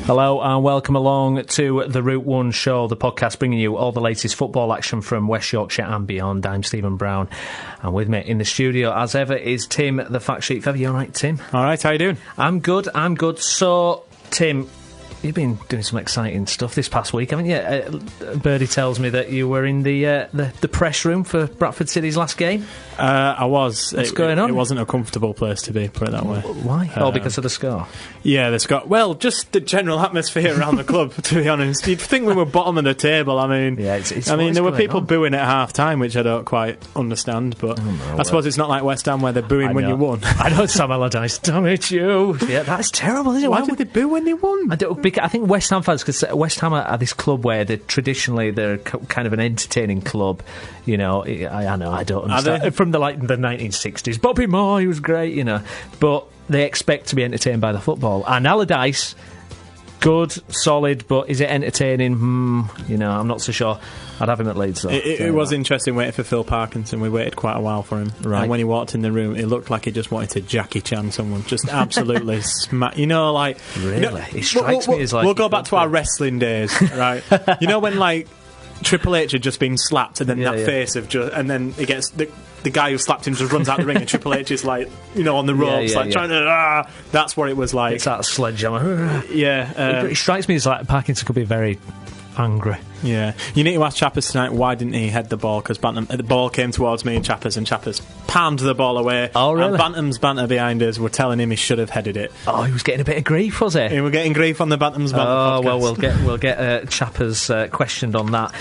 Hello and welcome along to the Route 1 show, the podcast bringing you all the latest football action from West Yorkshire and beyond. I'm Stephen Brown, and with me in the studio as ever is Tim, the fact sheet feather. You alright, Tim? Alright, how you doing? I'm good. So, Tim, you've been doing some exciting stuff this past week, haven't you? Birdie tells me that you were in the press room for Bradford City's last game. I was. What's going on? It wasn't a comfortable place to be, put it that way. Why? Because of the score? Yeah, the score. Well, just the general atmosphere around the club, to be honest. You'd think we were bottom of the table. I mean, yeah, there were people booing at half-time, which I don't quite understand, but I suppose it's not like West Ham where they're booing when you won. I know, Sam Allardyce, damn it, you. Yeah, that's terrible, isn't it? Why would they boo when they won? I think West Ham fans, because West Ham are this club where traditionally they're kind of an entertaining club. You know, I know, I don't understand. From the 1960s, Bobby Moore, he was great, you know, but they expect to be entertained by the football. And Allardyce, good, solid, but is it entertaining? You know, I'm not so sure. I'd have him at Leeds, though. It was interesting waiting for Phil Parkinson. We waited quite a while for him. Right. And when he walked in the room, it looked like he just wanted to Jackie Chan someone. Just absolutely smack. You know, like... Really? You know, it strikes me as like... We'll go back to our wrestling days, right? You know when, like, Triple H had just been slapped and then face of just... And then he gets... The guy who slapped him just runs out the ring and Triple H is like, you know, on the ropes, trying to... that's what it was like. It's that sledgehammer. Yeah. It strikes me as like Parkinson could be very angry. Yeah. You need to ask Chappers tonight, why didn't he head the ball? Because the ball came towards me and Chappers palmed the ball away. Oh, really? And Bantam's banter behind us were telling him he should have headed it. Oh, he was getting a bit of grief, was he? He was getting grief on the Bantam's banter podcast. Well, we'll get Chappers questioned on that.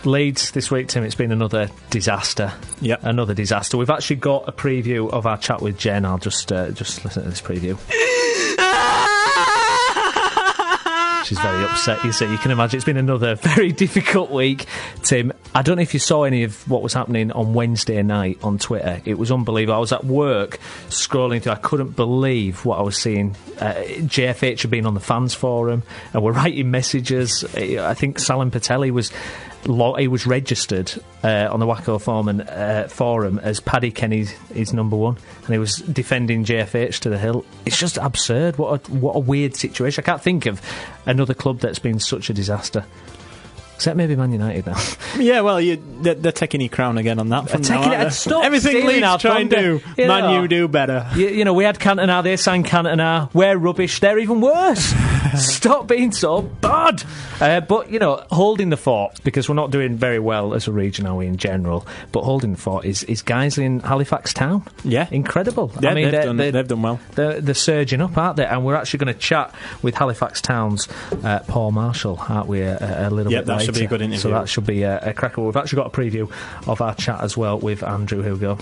Leeds this week, Tim, it's been another disaster. Yep. Another disaster. We've actually got a preview of our chat with Jen. I'll just listen to this preview. She's very upset, you see. You can imagine it's been another very difficult week, Tim. I don't know if you saw any of what was happening on Wednesday night on Twitter. It was unbelievable. I was at work scrolling through. I couldn't believe what I was seeing. JFH had been on the fans forum and were writing messages. I think Salim Patelli was registered on the Wacko forum as Paddy Kenny's number one, and he was defending JFH to the hilt. It's just absurd. What a weird situation. I can't think of another club that's been such a disaster. Except maybe Man United now. Yeah, well, they're taking your crown again on that. Everything Leeds try and do, Man U do better. You know, we had Cantona, they signed Cantona. We're rubbish, they're even worse. Stop being so bad. But, you know, holding the fort, because we're not doing very well as a region, are we, in general, but holding the fort is Guiseley and Halifax Town. Yeah. Incredible. Yeah, I mean, they've done well. They're surging up, aren't they? And we're actually going to chat with Halifax Town's Paul Marshall, aren't we, a little bit later. Should be a good interview. So that should be a cracker. We've actually got a preview of our chat as well with Andrew Hugo.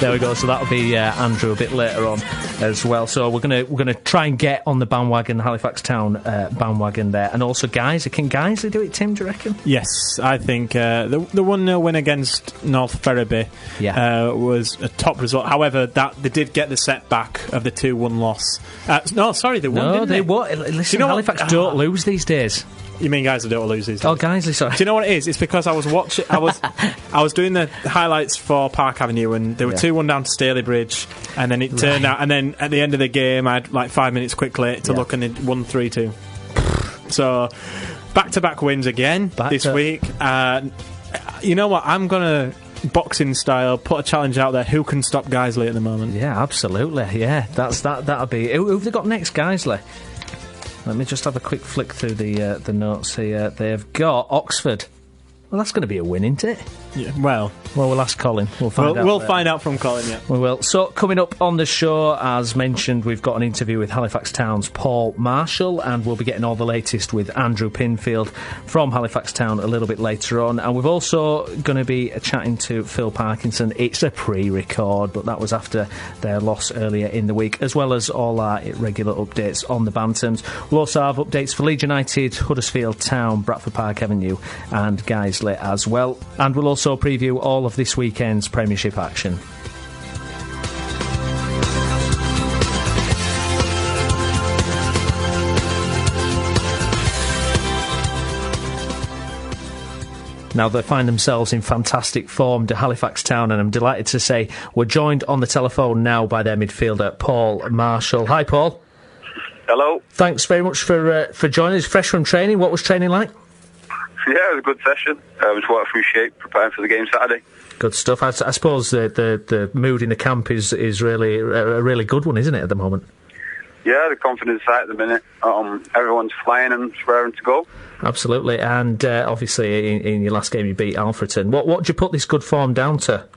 There we go. So that'll be Andrew a bit later on as well. So we're gonna try and get on the bandwagon, Halifax Town bandwagon there, and also Guiseley. Can Guiseley do it, Tim? Do you reckon? Yes, I think the 1-0 win against North Ferriby was a top result. However, that they did get the setback of the 2-1 loss. They won. No, they won. Listen, you know Halifax don't lose these days. You mean Guiseley don't lose these days? Oh, Guiseley, sorry. Do you know what it is? It's because I was watching. I was doing the highlights for Park Avenue, and they were 2-1 down to Staley Bridge, and then it turned out. And then at the end of the game, I had like 5 minutes quickly to look, and it won 3-2. So back-to-back wins again this week. You know what? I'm gonna, boxing style, put a challenge out there. Who can stop Guiseley at the moment? Yeah, absolutely. Yeah, that'll be. Who have they got next, Guiseley? Let me just have a quick flick through the notes here. They've got Oxford. Well, that's going to be a win, isn't it? Yeah, well, we'll ask Colin. We'll find out from Colin, yeah. We will. So, coming up on the show, as mentioned, we've got an interview with Halifax Town's Paul Marshall, and we'll be getting all the latest with Andrew Pinfield from Halifax Town a little bit later on. And we've also going to be chatting to Phil Parkinson. It's a pre-record, but that was after their loss earlier in the week, as well as all our regular updates on the Bantams. We'll also have updates for Leeds United, Huddersfield Town, Bradford Park Avenue, and Guiseley as well. And we'll also preview all of this weekend's Premiership action. Now they find themselves in fantastic form to Halifax Town, and I'm delighted to say we're joined on the telephone now by their midfielder Paul Marshall. Hi, Paul. Hello. Thanks very much for joining us. Fresh from training, what was training like? Yeah, it was a good session. Just worked through shape, preparing for the game Saturday. Good stuff. I suppose the mood in the camp is really a really good one, isn't it, at the moment? Yeah, the confidence side at the minute. Everyone's flying and raring to go. Absolutely. And obviously, in your last game, you beat Alfreton. What do you put this good form down to?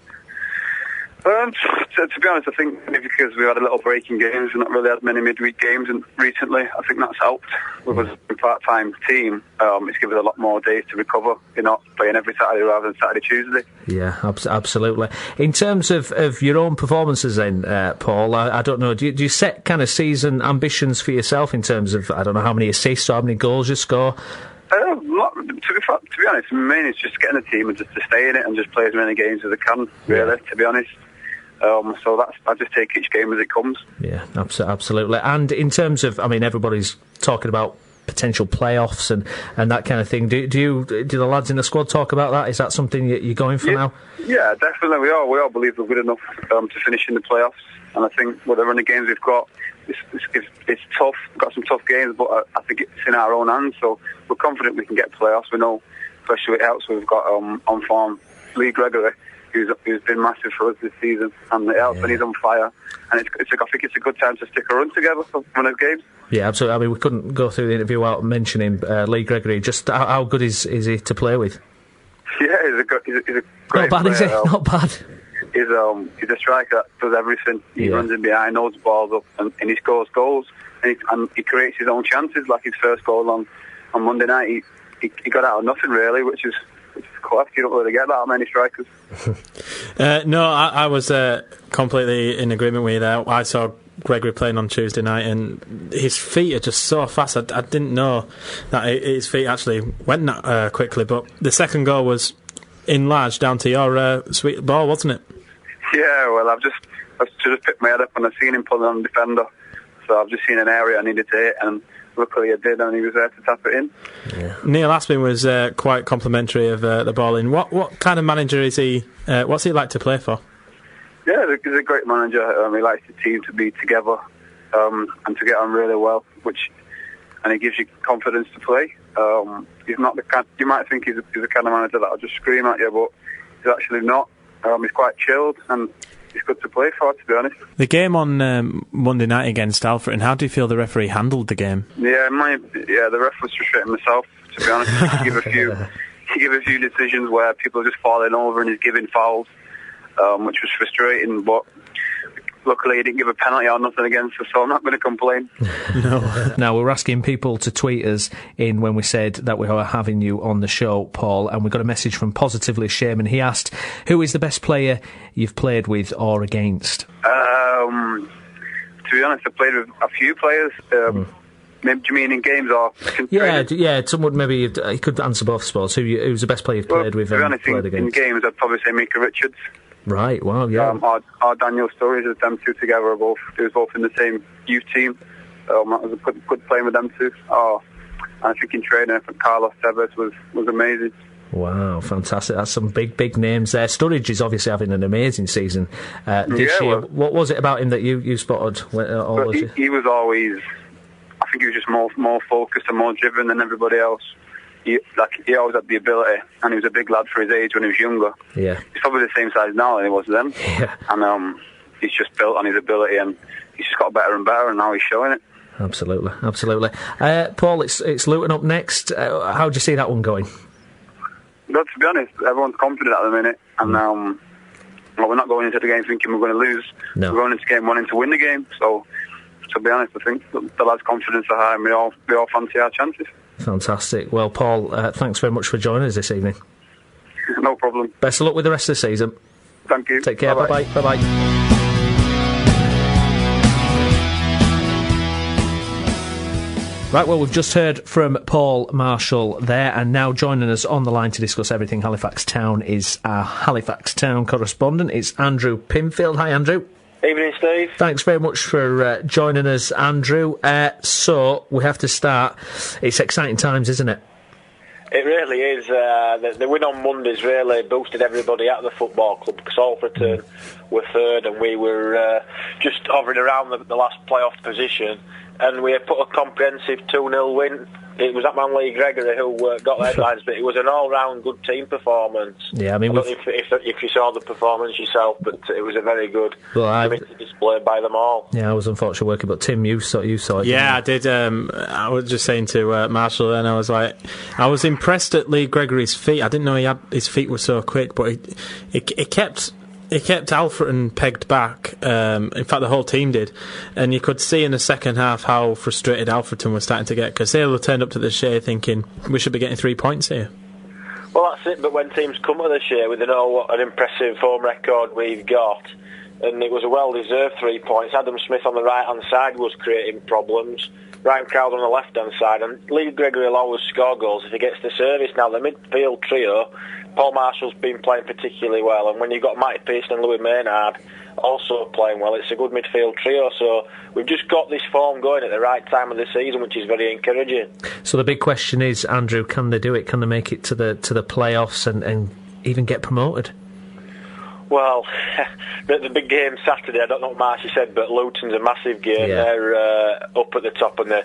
To be honest, I think maybe because we had a little break in games, we've not really had many midweek games recently. I think that's helped. With us a part-time team, it's given us a lot more days to recover. You're not playing every Saturday rather than Saturday, Tuesday. Yeah, absolutely. In terms of your own performances then, Paul, I don't know, do you set kind of season ambitions for yourself in terms of, I don't know, how many assists or how many goals you score? To be honest, mainly it's just getting the team and just to stay in it and just play as many games as I can, really, to be honest. So I just take each game as it comes. Yeah, absolutely. And in terms of, I mean, everybody's talking about potential playoffs and that kind of thing. Do the lads in the squad talk about that? Is that something you're going for now? Yeah, definitely. We all believe we're good enough to finish in the playoffs. And I think with the running games we've got, it's tough. We've got some tough games, but I think it's in our own hands. So we're confident we can get playoffs. We know, especially it helps. We've got on form Lee Gregory, who's been massive for us this season, and it helps when he's on fire. And I think it's a good time to stick a run together for one of those games. Yeah, absolutely. I mean, we couldn't go through the interview without mentioning Lee Gregory. Just how good is he to play with? Yeah, he's a great Not bad, player. Is he? Not bad. He's a striker that does everything. He runs in behind, knows the balls up, and he scores goals. And he creates his own chances, like his first goal on Monday night. He got out of nothing, really, which is class. You don't really get that many strikers. No, I was completely in agreement with you. I saw Gregory playing on Tuesday night, and his feet are just so fast. I didn't know that his feet actually went that quickly, but the second goal was enlarged down to your sweet ball, wasn't it? Yeah, well, I've just picked my head up and I've seen him pulling on the defender, so I've just seen an area I needed to hit, and luckily I did, and he was there to tap it in. Yeah. Neil Aspin was quite complimentary of the ball in. What kind of manager is he? What's he like to play for? Yeah, he's a great manager. He likes the team to be together and to get on really well, and he gives you confidence to play. He's not the kind. You might think he's the kind of manager that'll just scream at you, but he's actually not. He's quite chilled, and he's good to play for, to be honest. The game on Monday night against Alfreton, how do you feel the referee handled the game? Yeah, the ref was frustrating myself, to be honest. He gave a few decisions where people are just falling over and he's giving fouls, which was frustrating, but luckily he didn't give a penalty or nothing against us, so I'm not going to complain. No. Now, we were asking people to tweet us in when we said that we were having you on the show, Paul, and we got a message from Positively Shame, and he asked, who is the best player you've played with or against? To be honest, I've played with a few players. Maybe, do you mean in games or... Yeah, someone maybe you could answer both, I suppose. Who's the best player you've played with? To be honest, in games, I'd probably say Mika Richards. Right, wow, yeah. Our Daniel Stories, them two together, they was both in the same youth team. That was a good playing with them two. And I think in training for Carlos Tevez was amazing. Wow, fantastic. That's some big names there. Sturridge is obviously having an amazing season this year. Well, what was it about him that you spotted? He was always... I think he was just more focused and more driven than everybody else. He always had the ability, and he was a big lad for his age when he was younger. Yeah, he's probably the same size now than he was then. Yeah, and he's just built on his ability, and he's just got better and better, and now he's showing it. Absolutely. Paul, it's Luton up next. How do you see that one going? Well, to be honest, everyone's confident at the minute, and we're not going into the game thinking we're going to lose. No. We're going into game wanting to win the game. So, to be honest, I think the lads' confidence are high, and we all fancy our chances. Fantastic. Well, Paul, thanks very much for joining us this evening. No problem. Best of luck with the rest of the season. Thank you. Take care. Bye-bye. Bye-bye. Right, well, we've just heard from Paul Marshall there, and now joining us on the line to discuss everything Halifax Town is our Halifax Town correspondent. It's Andrew Pinfield. Hi, Andrew. Evening, Steve. Thanks very much for joining us, Andrew. So, we have to start. It's exciting times, isn't it? It really is. The win on Monday's really boosted everybody at the football club, because Alfreton were third and we were just hovering around the last playoff position. and we put a comprehensive 2-0 win. It was that man Lee Gregory who got the headlines, but it was an all-round good team performance. Yeah, I mean, I don't know if you saw the performance yourself, but it was a very good display by them all. Yeah, I was unfortunately working, but Tim, you saw it. Yeah, I did. I was just saying to Marshall, and I was impressed at Lee Gregory's feet. I didn't know his feet were so quick, but it kept Alfreton pegged back. In fact, the whole team did, and you could see in the second half how frustrated Alfreton was starting to get, because they all turned up to the Shea thinking we should be getting 3 points here. Well, that's it. But when teams come to the Shea, we know what an impressive home record we've got, and it was a well-deserved 3 points. Adam Smith on the right-hand side was creating problems. Ryan Crowd on the left-hand side, and Lee Gregory will always score goals if he gets the service. Now, the midfield trio, Paul Marshall's been playing particularly well, and when you've got Mike Pearson and Louis Maynard also playing well, it's a good midfield trio. So we've just got this form going at the right time of the season, which is very encouraging. So the big question is, Andrew, can they do it? Can they make it to the playoffs and even get promoted? Well, the big game Saturday, I don't know what Marcy said, but Luton's a massive game. Yeah. They're up at the top and the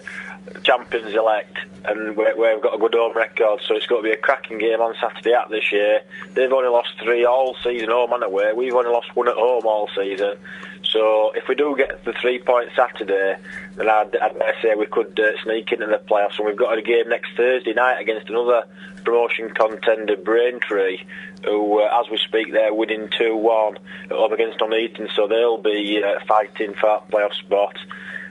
champions elect, and we've got a good home record, so it's got to be a cracking game on Saturday at this year. They've only lost 3 all season, home and away. We've only lost 1 at home all season. So if we do get the 3 points Saturday, then I'd say we could sneak into the playoffs. And we've got a game next Thursday night against another promotion contender, Braintree, who, as we speak, they're winning 2-1 at home against Nuneaton. So they'll be fighting for that playoff spot.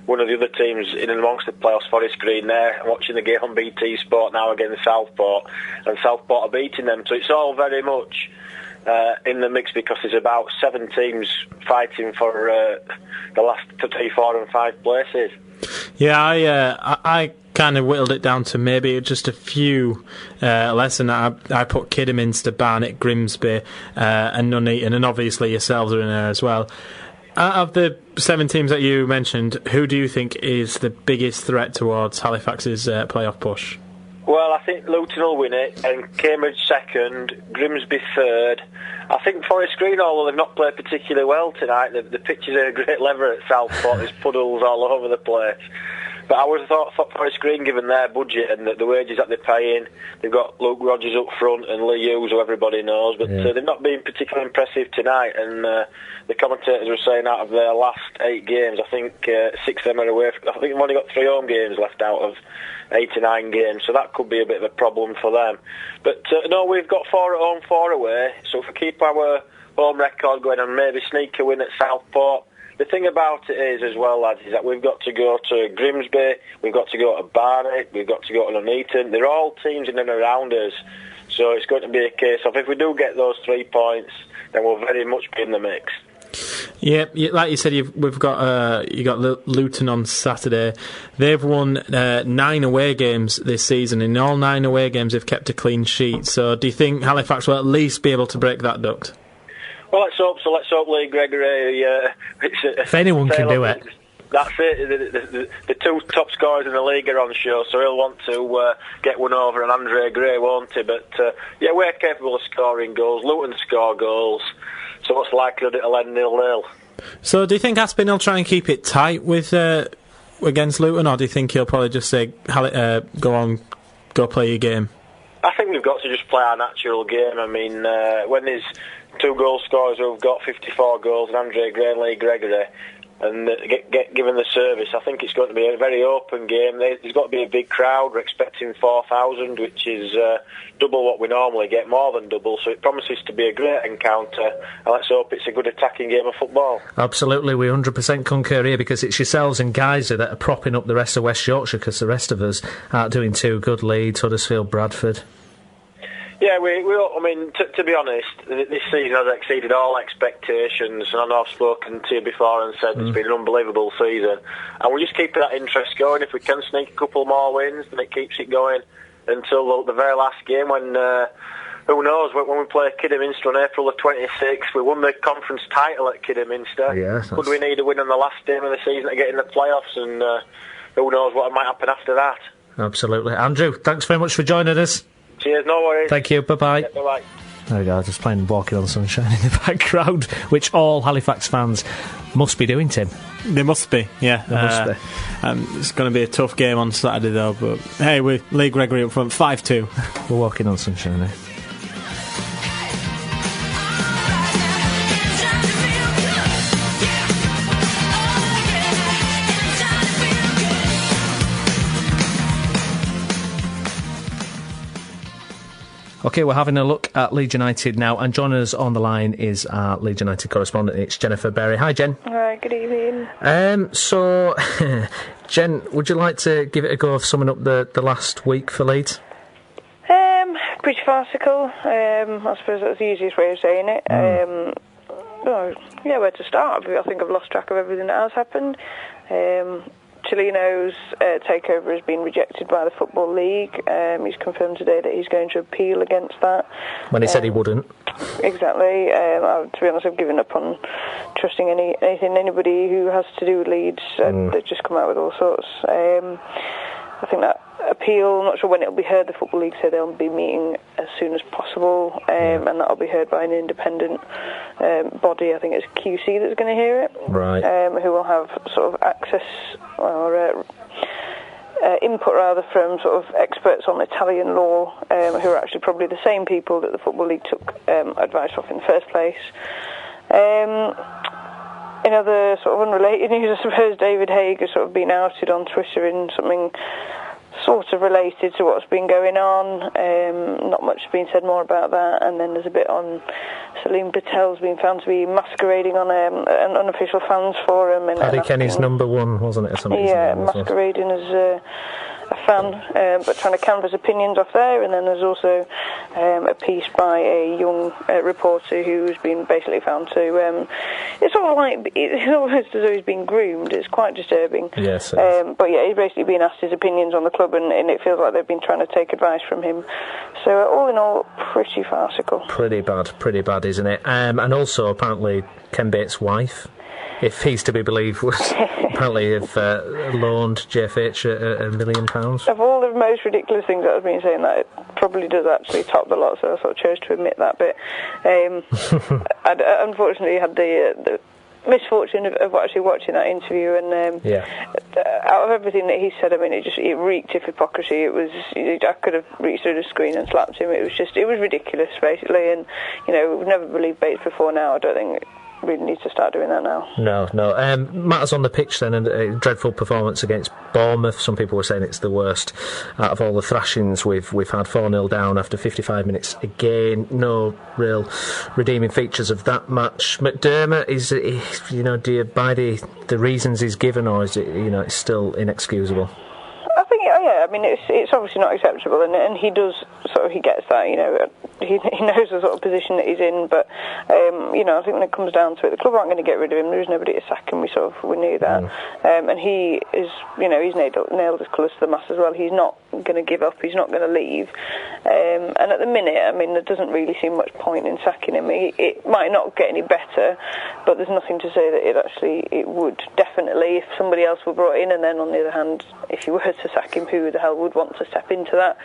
One of the other teams in and amongst the playoffs, Forest Green, there. I'm watching the game on BT Sport now against Southport, and Southport are beating them. So it's all very much in the mix, because there's about 7 teams fighting for the last 3, 4 and 5 places. Yeah, I kind of whittled it down to maybe just a few less than that. I put Kidderminster, Barnet, Grimsby and Nuneaton, and obviously yourselves are in there as well. Out of the 7 teams that you mentioned, who do you think is the biggest threat towards Halifax's playoff push? Well, I think Luton will win it, and Cambridge second, Grimsby third. I think Forest Green, although they've not played particularly well tonight, the pitches are a great lever at Southport. There's puddles all over the place. But I would have thought Forest Green, given their budget and the wages that they're paying, they've got Luke Rogers up front and Lee Hughes, who everybody knows, but they've not been particularly impressive tonight. And the commentators were saying out of their last 8 games, I think 6 of them are away. I think they've only got 3 home games left out of 89 games, so that could be a bit of a problem for them. But no, we've got 4 at home, 4 away, so if we keep our home record going and maybe sneak a win at Southport. The thing about it is, as well, lads, is that we've got to go to Grimsby, we've got to go to Barnet, we've got to go to Nuneaton. They're all teams in and around us, so it's going to be a case of if we do get those 3 points, then we'll very much be in the mix. Yeah, like you said, we've got Luton on Saturday. They've won 9 away games this season. In all 9 away games, they've kept a clean sheet. So, do you think Halifax will at least be able to break that duct? Well, let's hope so. Let's hope Lee Gregory. If anyone can do it. That's it. The 2 top scorers in the league are on show, so he'll want to get one over on Andre Gray, won't he? But yeah, we're capable of scoring goals. Luton score goals. So what's likely it'll end 0-0? So do you think Aspin will try and keep it tight with against Luton, or do you think he'll probably just say, go play your game? I think we've got to just play our natural game. I mean, when there's 2 goal scorers who've got 54 goals, and Andre Gray and Lee Gregory, and get given the service, I think it's going to be a very open game. There's got to be a big crowd. We're expecting 4,000, which is double what we normally get, more than double, so it promises to be a great encounter, and let's hope it's a good attacking game of football. Absolutely, we 100% concur here, because it's yourselves and Geyser that are propping up the rest of West Yorkshire, because the rest of us aren't doing too good. Leeds, Huddersfield, Bradford. Yeah, I mean, to be honest, this season has exceeded all expectations, and I know I've spoken to you before and said it's been an unbelievable season, and we're just keeping that interest going. If we can sneak a couple more wins, then it keeps it going until the very last game, when who knows, when we play Kidderminster on April the 26th. We won the conference title at Kidderminster. Yeah, could we need a win on the last game of the season to get in the playoffs, and who knows what might happen after that. Absolutely. Andrew, thanks very much for joining us. Cheers, no worries. Thank you, bye-bye. Yeah, bye-bye. There we go, just playing Walking on Sunshine in the background, which all Halifax fans must be doing, Tim. They must be, yeah. They must be. It's going to be a tough game on Saturday, though. But hey, we're Lee Gregory up front, 5-2. We're walking on sunshine, eh? OK, we're having a look at Leeds United now, and joining us on the line is our Leeds United correspondent. It's Jennifer Berry. Hi, Jen. Hi, good evening. So, Jen, would you like to give it a go of summing up the last week for Leeds? Pretty farcical. I suppose that's the easiest way of saying it. Where to start? I think I've lost track of everything that has happened. Cellino's takeover has been rejected by the Football League. He's confirmed today that he's going to appeal against that. When he said he wouldn't. Exactly. To be honest, I've given up on trusting anybody who has to do with Leeds. They've just come out with all sorts. I think that appeal, I'm not sure when it'll be heard. The Football League said they'll be meeting as soon as possible, and that'll be heard by an independent body. I think it's QC that's going to hear it, right? Who will have sort of access or input rather from sort of experts on Italian law, who are actually probably the same people that the Football League took advice off in the first place. In other sort of unrelated news, I suppose David Haig has sort of been outed on Twitter in something sort of related to what's been going on. Not much has been said more about that. And then there's a bit on Salim Patel's been found to be masquerading on an unofficial fans forum. And Paddy Kenny's number one, wasn't it? Or something, yeah, masquerading as a fan, but trying to canvass opinions off there. And then there's also a piece by a young reporter who's been basically found to it's sort of like it's almost as though he's been groomed. It's quite disturbing. Yes. But yeah, he's basically been asked his opinions on the club, and it feels like they've been trying to take advice from him. So all in all, pretty farcical. Pretty bad, isn't it? And also apparently Ken Bates' wife, if he's to be believed, was apparently have loaned JFH £1 million. Of all the most ridiculous things that I've been saying, that it probably does actually top the lot, so I sort of chose to admit that bit. I unfortunately had the misfortune of actually watching that interview, and out of everything that he said, I mean, it reeked of hypocrisy. It was, I could have reached through the screen and slapped him. It was ridiculous, basically, and we've never believed Bates before now. I don't think really need to start doing that now. No. Matters on the pitch then, and a dreadful performance against Bournemouth. Some people were saying it's the worst out of all the thrashings we've had. 4-0 down after 55 minutes again. No real redeeming features of that match. McDermott, do you buy the reasons he's given, or is it, it's still inexcusable? I think, I mean, it's obviously not acceptable, and he does he gets that, he knows the sort of position that he's in, but I think when it comes down to it, the club aren't going to get rid of him. There's nobody to sack him. We knew that, and he is, he's nailed his colours to the mast as well. He's not going to give up. He's not going to leave, and at the minute, I mean, there doesn't really seem much point in sacking him. It might not get any better, but there's nothing to say that it would definitely if somebody else were brought in, and then on the other hand, if you were to sack him, who the hell would want to step into that?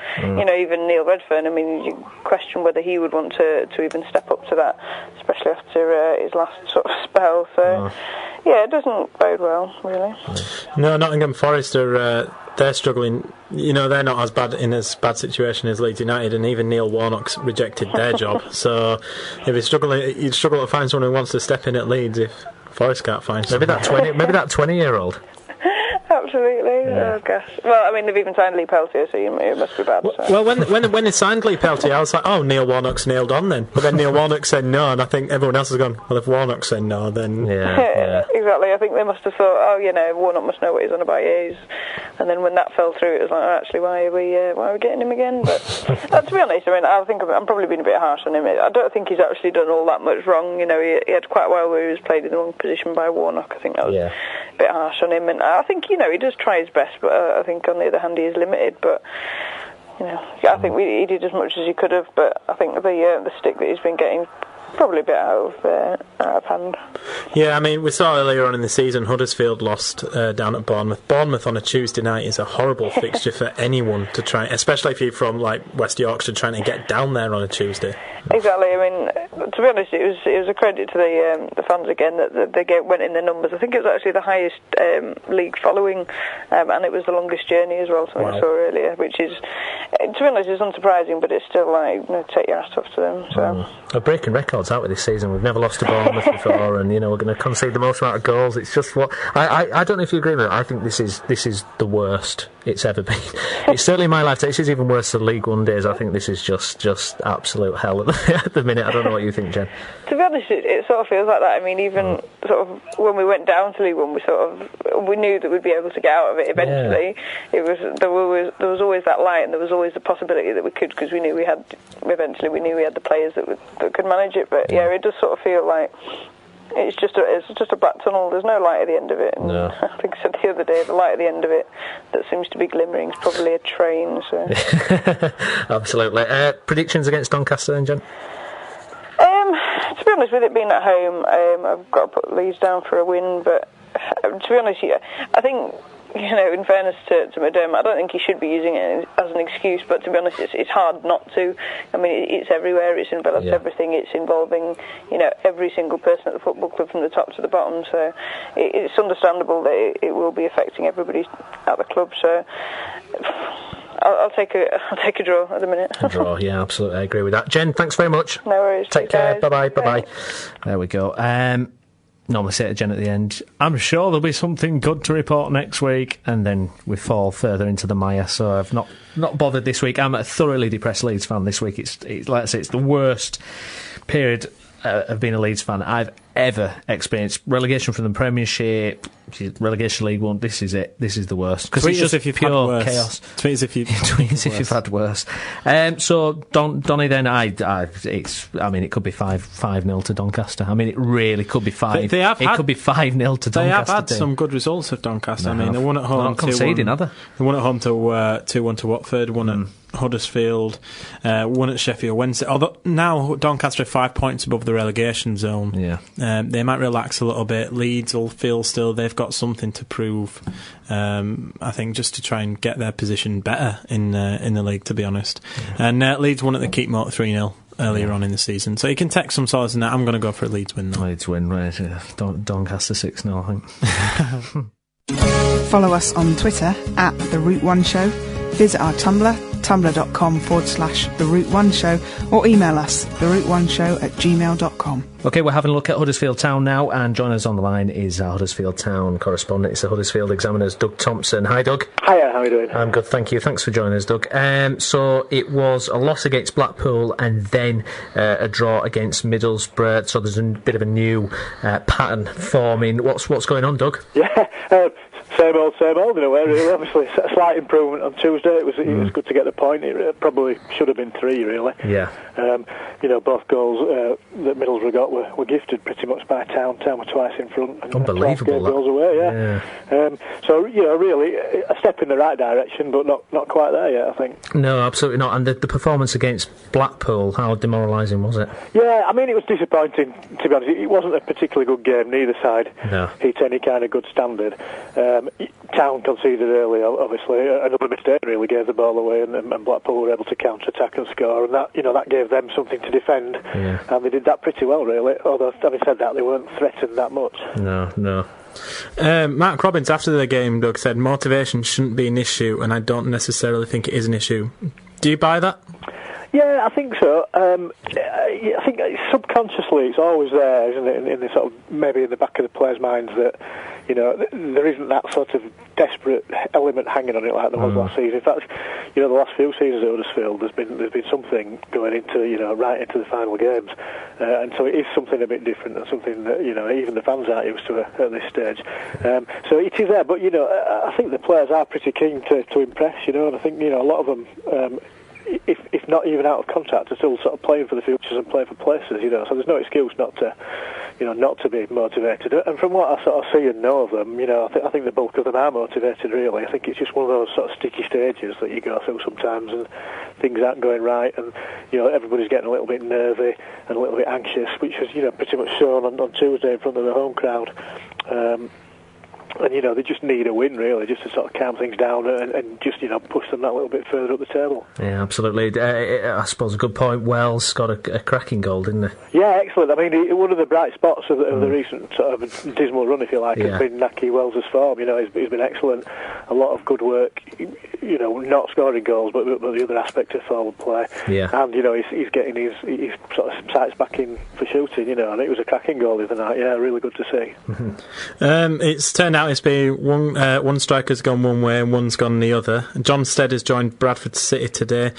Even Neil Redfern, I mean, you question whether he would want to even step up to that, especially after his last sort of spell. So, it doesn't bode well, really. No, Nottingham Forest they're struggling. They're not as bad situation as Leeds United, and even Neil Warnock's rejected their job. So if you'd struggle to find someone who wants to step in at Leeds if Forest can't find someone. Maybe that 20-year-old. Absolutely, I guess. Well, I mean, they've even signed Lee Peltier, so it must be bad. Well, when they signed Lee Peltier, I was like, oh, Neil Warnock's nailed on then. But then Neil Warnock said no, and I think everyone else has gone, well, if Warnock said no, then... Yeah. Exactly, I think they must have thought, Warnock must know what he's on about. And then when that fell through, it was like, actually, why are we getting him again? But to be honest, I mean, I think I'm probably being a bit harsh on him. I don't think he's actually done all that much wrong. He had quite a while where he was played in the wrong position by Warnock. I think that was a bit harsh on him, and I think he does try his best, but I think on the other hand he is limited. But I think he did as much as he could have. But I think the stick that he's been getting probably a bit out of hand. Yeah, I mean, we saw earlier on in the season Huddersfield lost down at Bournemouth. Bournemouth on a Tuesday night is a horrible fixture for anyone to try, especially if you're from like West Yorkshire trying to get down there on a Tuesday. Exactly. I mean, to be honest, it was a credit to the fans again that they went in the numbers. I think it was actually the highest league following, and it was the longest journey as well. Something I saw earlier, which is, to be honest, is unsurprising, but it's still like, take your hat off to them. So. We're breaking records out with this season. We've never lost to Bournemouth before, and we're going to concede the most amount of goals. It's just what I don't know if you agree with it. I think this is the worst it's ever been. It's certainly in my lifetime. This is even worse than League One days. I think this is just absolute hell at the minute. I don't know what you think, Jen. To be honest, it sort of feels like that. I mean, even sort of when we went down to League One, we knew that we'd be able to get out of it eventually. Yeah. There was always that light, and there was always the possibility that we could, because we knew we had the players that could manage it. But it does sort of feel like it's just a black tunnel. There's no light at the end of it. And no. I think I said the other day, the light at the end of it that seems to be glimmering is probably a train. So. Absolutely. Predictions against Doncaster then, Jen? To be honest, with it being at home, I've got to put Leeds down for a win. But to be honest, I think, in fairness to McDermott, I don't think he should be using it as an excuse, but to be honest, it's hard not to. I mean, it's everywhere, it's enveloped everything, it's involving, every single person at the football club from the top to the bottom, so it's understandable that it will be affecting everybody at the club, so I'll take a draw at the minute. A draw, yeah, absolutely, I agree with that. Jen, thanks very much. No worries. Take care, bye-bye. There we go. Normally say to Jen at the end, I'm sure there'll be something good to report next week, and then we fall further into the mire, so I've not bothered this week. I'm a thoroughly depressed Leeds fan this week. It's like I say, it's the worst period of being a Leeds fan I've ever experienced. Relegation from the Premiership, relegation League One, this is it. This is the worst. Because it's just pure chaos. Tweet us if you've had worse. So, Donny, then, it could be 5-0 to Doncaster. I mean, it really could be 5. It could be 5-0 to Doncaster. They have had some good results of Doncaster. I mean, they won at home. They're not conceding, are they? They won at home to 2-1 to Watford, won at Huddersfield, won at Sheffield Wednesday. Although now Doncaster are 5 points above the relegation zone. Yeah. They might relax a little bit. Leeds will feel still they've got something to prove. I think just to try and get their position better in the league, to be honest. Yeah. And Leeds won at the Keepmoat 3-0 earlier on in the season, so you can take some solace in that. I'm going to go for a Leeds win. Leeds win, right? Doncaster 6-0, I think. Follow us on Twitter at The Route One Show. Visit our Tumblr, tumblr.com/The Route One Show, or email us, therouteoneshow@gmail.com. OK, we're having a look at Huddersfield Town now, and joining us on the line is our Huddersfield Town correspondent. It's the Huddersfield Examiner's Doug Thompson. Hi, Doug. Hiya, how are you doing? I'm good, thank you. Thanks for joining us, Doug. So it was a loss against Blackpool and then a draw against Middlesbrough, so there's a bit of a new pattern forming. What's going on, Doug? Yeah, same old in a way, really. Obviously, a slight improvement on Tuesday. It was good to get the point. It probably should have been 3, really. Yeah. Both goals that Middlesbrough got were gifted pretty much by Town. Town were twice in front. And unbelievable. Twice goals away, yeah. So, really, a step in the right direction, but not quite there yet, I think. No, absolutely not. And the performance against Blackpool, how demoralising was it? Yeah, I mean, it was disappointing, to be honest. It wasn't a particularly good game. Neither side hit any kind of good standard. Town conceded early, obviously. Another mistake really gave the ball away, and Blackpool were able to counter-attack and score, and that gave them something to defend, and they did that pretty well, really. Although, having said that, they weren't threatened that much. No. Mark Robbins, after the game, Doug, said motivation shouldn't be an issue, and I don't necessarily think it is an issue. Do you buy that? Yeah, I think so. I think subconsciously it's always there, isn't it, in the sort of, maybe in the back of the players' minds that, there isn't that sort of desperate element hanging on it like there was last season. In fact, the last few seasons at Huddersfield, there's been something going into, right into the final games, and so it is something a bit different and something that, even the fans aren't used to at this stage. So it is there, but, I think the players are pretty keen to impress, and I think, a lot of them, if not even out of contract, are still sort of playing for the futures and playing for places, so there's no excuse not to not to be motivated. And from what I sort of see and know of them, I think the bulk of them are motivated, really. I think it's just one of those sort of sticky stages that you go through sometimes, and things aren't going right, and everybody's getting a little bit nervy and a little bit anxious, which was pretty much shown on Tuesday in front of the home crowd. And they just need a win, really, just to sort of calm things down and just push them that little bit further up the table. Yeah, absolutely. I suppose a good point. Wells got a cracking goal, didn't he? Yeah, excellent. I mean, one of the bright spots of the recent sort of dismal run, if you like, has been Naki Wells' form. He's been excellent. A lot of good work. Not scoring goals, but the other aspect of forward play. Yeah. And he's getting his sort of sights back in for shooting. And it was a cracking goal the other night. Yeah, really good to see. Mm-hmm. It's turned out it's been one striker's gone one way and one's gone the other. John Stead has joined Bradford City today.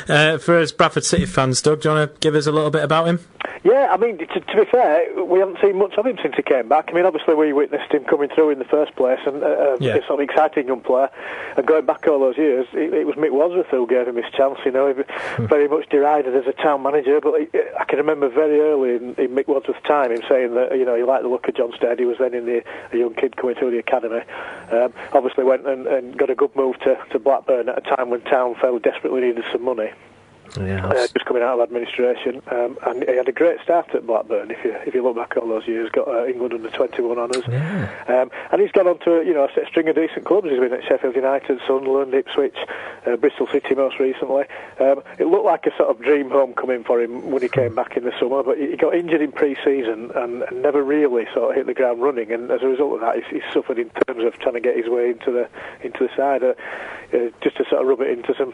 For us Bradford City fans, Doug, do you want to give us a little bit about him? Yeah, I mean, to be fair, we haven't seen much of him since he came back. I mean, obviously we witnessed him coming through in the first place, and a sort of exciting young player. And going back all those years, it was Mick Wadsworth who gave him his chance. He was very much derided as a town manager, but I can remember very early in Mick Wadsworth's time him saying that he liked the look of John Stead. He was then a young kid coming through the academy. Obviously went and got a good move to Blackburn at a time when town fairly desperately needed some money. Just coming out of administration, and he had a great start at Blackburn. If you look back all those years, got England under 21 honours, and he's gone on to a string of decent clubs. He's been at Sheffield United, Sunderland, Ipswich, Bristol City most recently. It looked like a sort of dream homecoming for him when he came back in the summer, but he got injured in pre-season and never really sort of hit the ground running. And as a result of that, he's suffered in terms of trying to get his way into the side. Just to sort of rub it into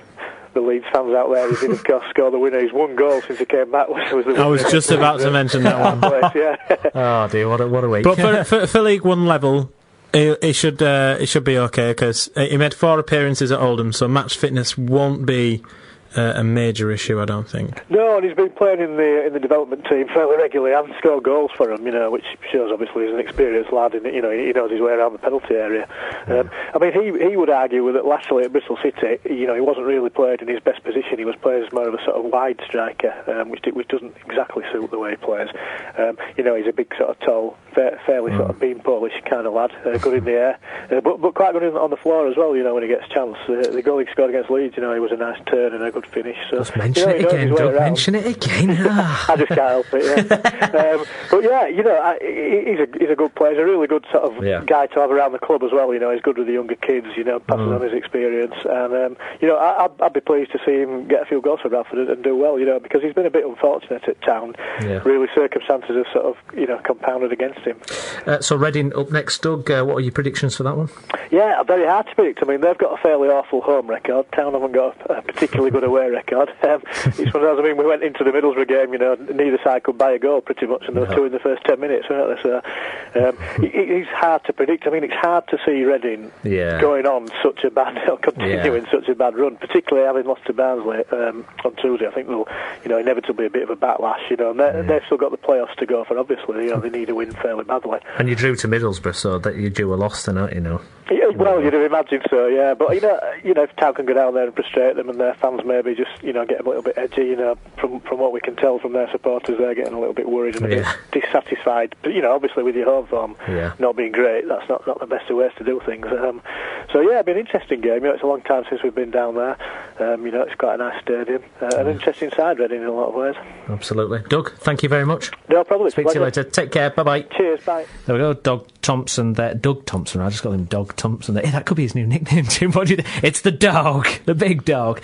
the Leeds fans out there, he did of course score the winner. He's one goal since he came back. I was just about to mention that one. Oh dear, what a week! But for League One level, it should be okay, because he made 4 appearances at Oldham, so match fitness won't be a major issue, I don't think. No, and he's been playing in the development team fairly regularly and scored goals for him, which shows obviously he's an experienced lad, and he knows his way around the penalty area. I mean, he would argue that laterally at Bristol City, he wasn't really played in his best position. He was played as more of a sort of wide striker, which doesn't exactly suit the way he plays. He's a big sort of tall, fairly sort of beam Polish kind of lad, good in the air, but quite good on the floor as well. When he gets a chance. The goal he scored against Leeds, he was a nice turn and a good finish. So, just mention it again, Doug. Mention it again. I just can't help it. Yeah. But yeah, he's a good player. He's a really good sort of guy to have around the club as well. He's good with the younger kids. Passing on his experience, and I'd be pleased to see him get a few goals for Bradford and do well. Because he's been a bit unfortunate at Town. Really, circumstances have sort of compounded against him. So Reading up next, Doug. What are your predictions for that one? Yeah, very hard to predict. I mean, they've got a fairly awful home record. Town haven't got a particularly good away record. It's one of those. I mean, we went into the Middlesbrough game. Neither side could buy a goal pretty much, and there were 2 in the first 10 minutes, weren't there? So it's hard to predict. I mean, it's hard to see Reading going on such a bad, continuing such a bad run, particularly having lost to Barnsley on Tuesday. I think there'll, inevitably a bit of a backlash. And they've still got the playoffs to go for. Obviously, they need a win fairly badly. And you drew to Middlesbrough, so that you drew a loss tonight, Yeah, well, you'd have imagined so, yeah. But if Town can go down there and frustrate them, and their fans maybe just get them a little bit edgy. From what we can tell from their supporters, they're getting a little bit worried and a bit dissatisfied. But obviously with your home form not being great, that's not the best of ways to do things. So yeah, it'll be an interesting game. It's a long time since we've been down there. It's quite a nice stadium, an interesting side, Reading, in a lot of ways. Absolutely, Doug. Thank you very much. No problem. Speak to you later. Take care. Bye bye. Cheers. Bye. There we go. Doug Thompson there. Doug Thompson. I just got him Dog Thompson there. Hey, that could be his new nickname, Jim. What do you think? It's the dog, the big dog.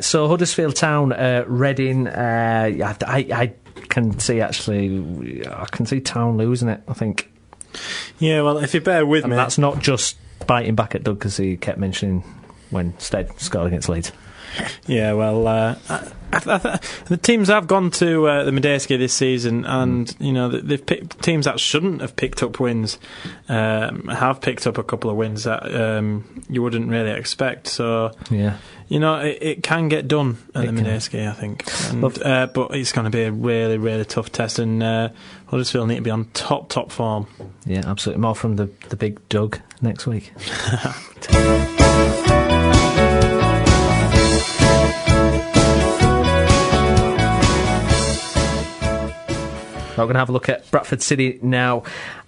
So Huddersfield Town, Reading. I can see Town losing it, I think. Yeah, well, if you bear with me, that's not just biting back at Doug because he kept mentioning when Stead scored against Leeds. Yeah, well, the teams have gone to the Medeski this season, and they've picked teams that shouldn't have picked up wins, have picked up a couple of wins that you wouldn't really expect. So it can get done at the Medeski, I think. And, but it's going to be a really, really tough test, and Huddersfield need to be on top form. Yeah, absolutely. More from the big Doug next week. We're going to have a look at Bradford City now,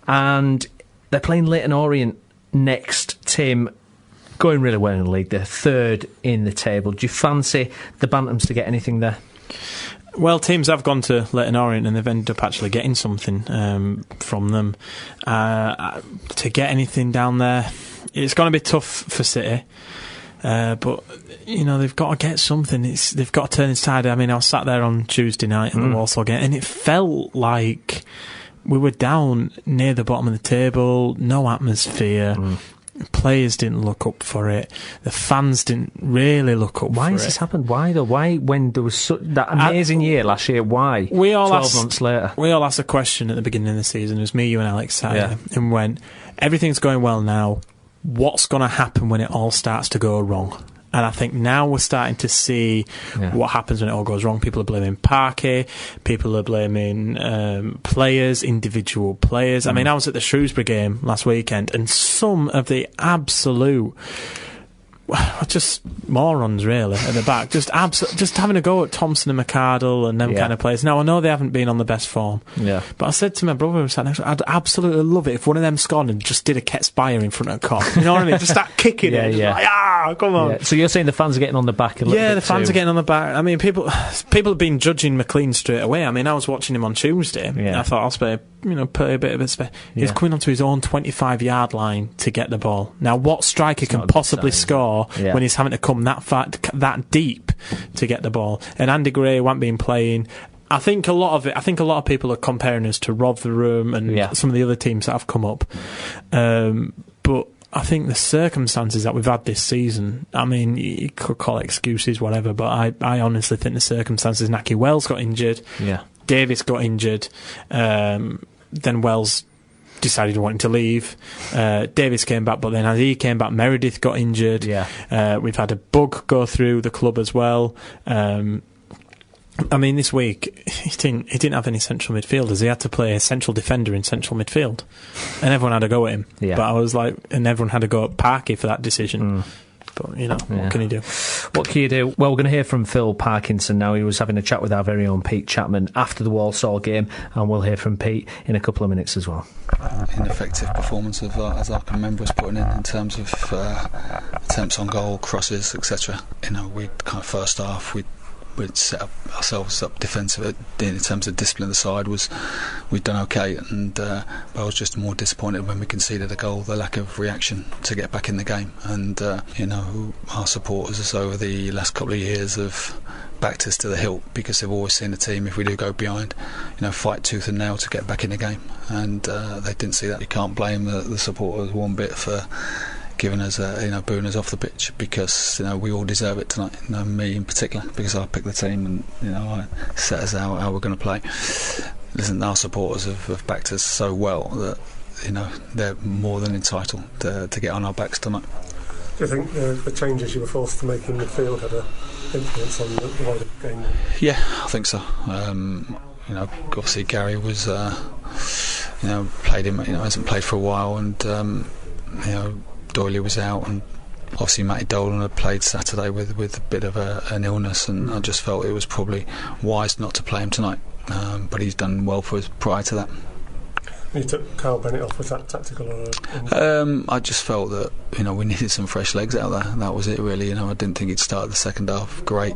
and they're playing Leyton Orient next. Tim, going really well in the league. They're third in the table. Do you fancy the Bantams to get anything there? Well, teams have gone to Leyton Orient and they've ended up actually getting something from them. To get anything down there, it's going to be tough for City. But, they've got to get something. They've got to turn its tide. I mean, I was sat there on Tuesday night at the Walsall game, and it felt like we were down near the bottom of the table, no atmosphere. Players didn't look up for it. The fans didn't really look up for it. Why has this happened? Why, though? Why, when there was that amazing year last year, why? 12 months later. We all asked a question at the beginning of the season. It was me, you and Alex sat there, and went, everything's going well now. What's going to happen when it all starts to go wrong? And I think now we're starting to see what happens when it all goes wrong. People are blaming Parky. People are blaming players, individual players. I mean, I was at the Shrewsbury game last weekend, and some of the absolute... just morons, really, at the back. Just having a go at Thompson and McArdle and them kind of players. Now, I know they haven't been on the best form. Yeah. But I said to my brother who sat next to me, I'd absolutely love it if one of them scored and just did a Ket Spire in front of a cop. You know what I mean? Just start kicking it. Come on. Yeah. So you're saying the fans are getting on the back a little bit? Yeah, the fans are getting on the back. I mean, people have been judging McLean straight away. I mean, I was watching him on Tuesday. And I thought, I'll spare, put a bit of a spare. He's coming onto his own 25-yard line to get the ball. Now, what striker can possibly score when he's having to come that far, that deep to get the ball? And Andy Gray won't be playing. I think a lot of people are comparing us to Rotherham and some of the other teams that have come up. But I think the circumstances that we've had this season, I mean, you could call it excuses, whatever, but I honestly think the circumstances, Naki Wells got injured, Davis got injured, then Wells decided he wanted to leave. Davis came back, but then as he came back, Meredith got injured. We've had a bug go through the club as well. I mean, this week he didn't have any central midfielders. He had to play a central defender in central midfield, and everyone had a go at him. But I was like, and everyone had a go at Parky for that decision. But, what can you do? What can you do? Well, we're going to hear from Phil Parkinson now. He was having a chat with our very own Pete Chapman after the Walsall game, and we'll hear from Pete in a couple of minutes as well. Ineffective performance as I can remember us putting in terms of attempts on goal, crosses, etc. We kind of first half we'd set ourselves up defensive in terms of discipline. The side we'd done okay, and but I was just more disappointed when we conceded a goal, the lack of reaction to get back in the game. And our supporters over the last couple of years have backed us to the hilt, because they've always seen the team, if we do go behind, fight tooth and nail to get back in the game, and they didn't see that. You can't blame the supporters one bit for giving us booing us off the pitch, because we all deserve it tonight. Me in particular, because I picked the team and I set us out how we're going to play. Listen, our supporters have backed us so well that they're more than entitled to get on our backs tonight. Do you think the changes you were forced to make in midfield had an influence on the wider game? Yeah, I think so. Obviously Gary was played him. Hasn't played for a while, and Doyley was out, and obviously Matty Dolan had played Saturday with a bit of an illness, and I just felt it was probably wise not to play him tonight, but he's done well for us prior to that. You took Carl Bennett off, was that tactical or? I just felt that we needed some fresh legs out there. That was it, really. I didn't think he'd start the second half great.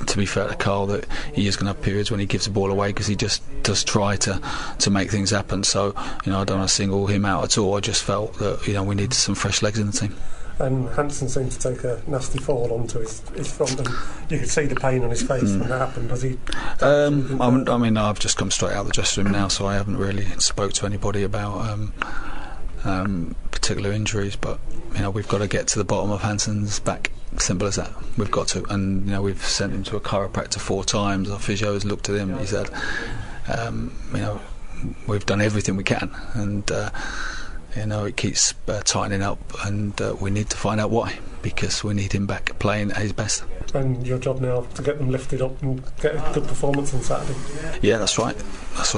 To be fair to Carl, that he is going to have periods when he gives the ball away, because he just does try to make things happen. So I don't want to single him out at all. I just felt that we needed some fresh legs in the team. And Hansen seemed to take a nasty fall onto his front, and you could see the pain on his face when that happened. Was he? I've just come straight out of the dressing room now, so I haven't really spoke to anybody about particular injuries. But we've got to get to the bottom of Hansen's back. Simple as that. We've got to, and we've sent him to a chiropractor 4 times. Our physio has looked at him. He said, we've done everything we can, and. It keeps tightening up, and we need to find out why, because we need him back playing at his best. And your job now to get them lifted up and get a good performance on Saturday. Yeah, that's right. It's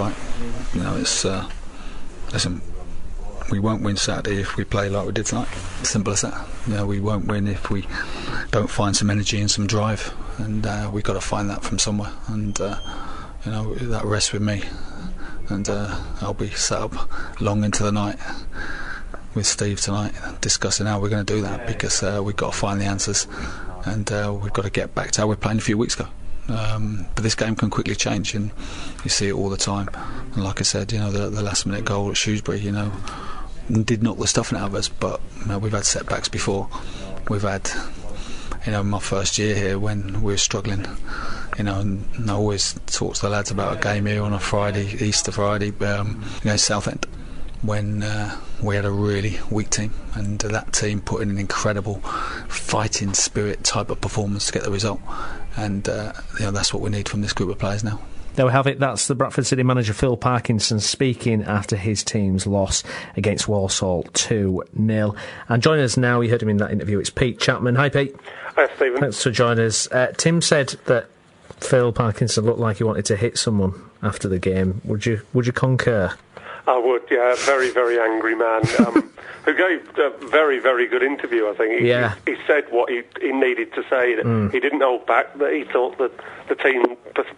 listen, we won't win Saturday if we play like we did tonight. Simple as that. We won't win if we don't find some energy and some drive, and we've got to find that from somewhere. And that rests with me, and I'll be sat up long into the night with Steve tonight discussing how we're going to do that, because we've got to find the answers, and we've got to get back to how we were playing a few weeks ago. But this game can quickly change, and you see it all the time. And like I said, the last minute goal at Shrewsbury, did knock the stuffing out of us, but we've had setbacks before. We've had, my first year here when we were struggling, and I always talk to the lads about a game here on a Friday, Easter Friday, against Southend, when we had a really weak team, and that team put in an incredible fighting spirit type of performance to get the result, and that's what we need from this group of players now. There we have it. That's the Bradford City manager Phil Parkinson speaking after his team's loss against Walsall 2-0. And joining us now, you heard him in that interview, it's Pete Chapman. Hi, Pete. Hi, Stephen. Thanks for joining us. Tim said that Phil Parkinson looked like he wanted to hit someone after the game. Would you concur? I would, yeah. Very, very angry man who gave a very, very good interview, I think. He said what he needed to say. That he didn't hold back, that he thought that the team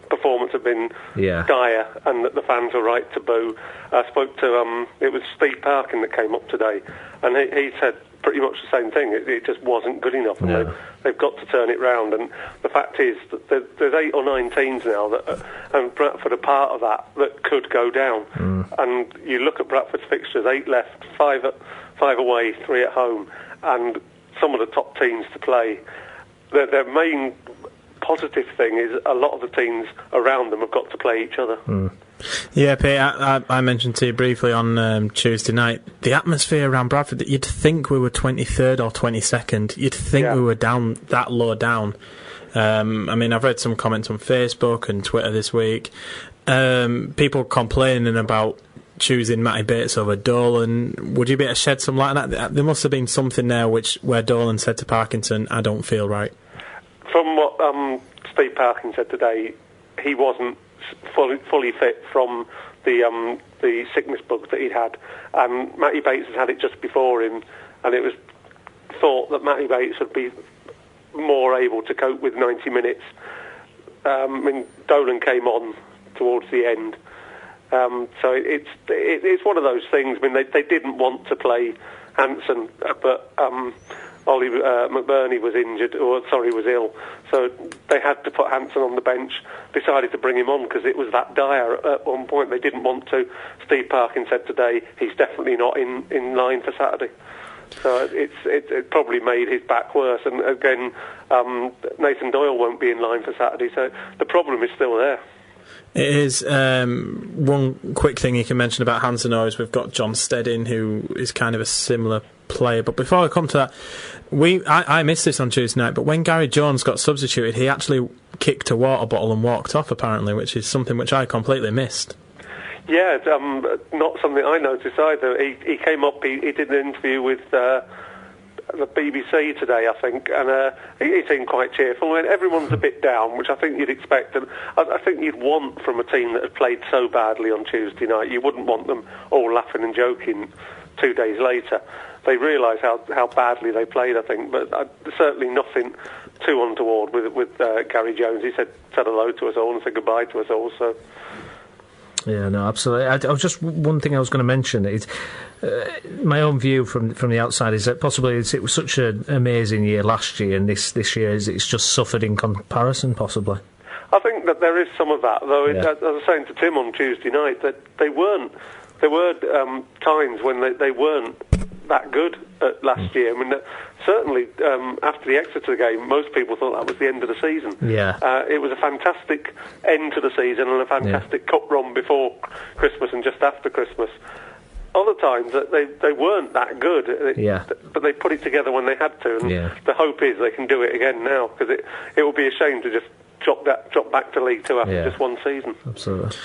performance had been dire and that the fans were right to boo. I spoke to, it was Steve Parkin that came up today, and he said pretty much the same thing. It just wasn't good enough, and they've got to turn it round. And the fact is that there's 8 or 9 teams now that, and Bradford are part of that could go down. And you look at Bradford's fixtures: 8 left, 5 away, 3 at home, and some of the top teams to play. Their main positive thing is a lot of the teams around them have got to play each other. Yeah, Pete, I mentioned to you briefly on Tuesday night, the atmosphere around Bradford, that you'd think we were 23rd or 22nd. You'd think we were down that low down. I've read some comments on Facebook and Twitter this week. People complaining about choosing Matty Bates over Dolan. Would you be able to shed some light on that? There must have been something there where Dolan said to Parkinson, "I don't feel right." From what Steve Parkin said today, he wasn't fully fit from the sickness bug that he'd had, and Matty Bates has had it just before him, and it was thought that Matty Bates would be more able to cope with 90 minutes. Dolan came on towards the end, so it's one of those things. They didn't want to play Hansen, but Ollie McBurney was was ill, so they had to put Hansen on the bench. Decided to bring him on because it was that dire at one point. They didn't want to. Steve Parkin said today he's definitely not in line for Saturday. So it probably made his back worse. And again, Nathan Doyle won't be in line for Saturday, so the problem is still there. It is. One quick thing you can mention about Hansen is we've got John Stedding, who is kind of a similar player. But before I come to that, I missed this on Tuesday night, but when Gary Jones got substituted, he actually kicked a water bottle and walked off, apparently, which is something which I completely missed. Yeah, not something I noticed either. He came up, he did an interview with the BBC today, I think, and he seemed quite cheerful. Everyone's a bit down, which I think you'd expect, and I think you'd want from a team that had played so badly on Tuesday night. You wouldn't want them all laughing and joking 2 days later. They realise how badly they played, I think, but certainly nothing too untoward with Gary Jones. He said hello to us all and said goodbye to us all, so... Yeah, no, absolutely. I was just one thing I was going to mention is my own view from the outside is that possibly it was such an amazing year last year, and this year it's just suffered in comparison, possibly. I think that there is some of that, though. As I was saying to Tim on Tuesday night, that there were times when they weren't that good last year. Certainly after the Exeter game, most people thought that was the end of the season. It was a fantastic end to the season and a fantastic cup run before Christmas and just after Christmas. Other times they weren't that good, but they put it together when they had to, and the hope is they can do it again now, because it would be a shame to just drop back to League Two after just one season. Absolutely.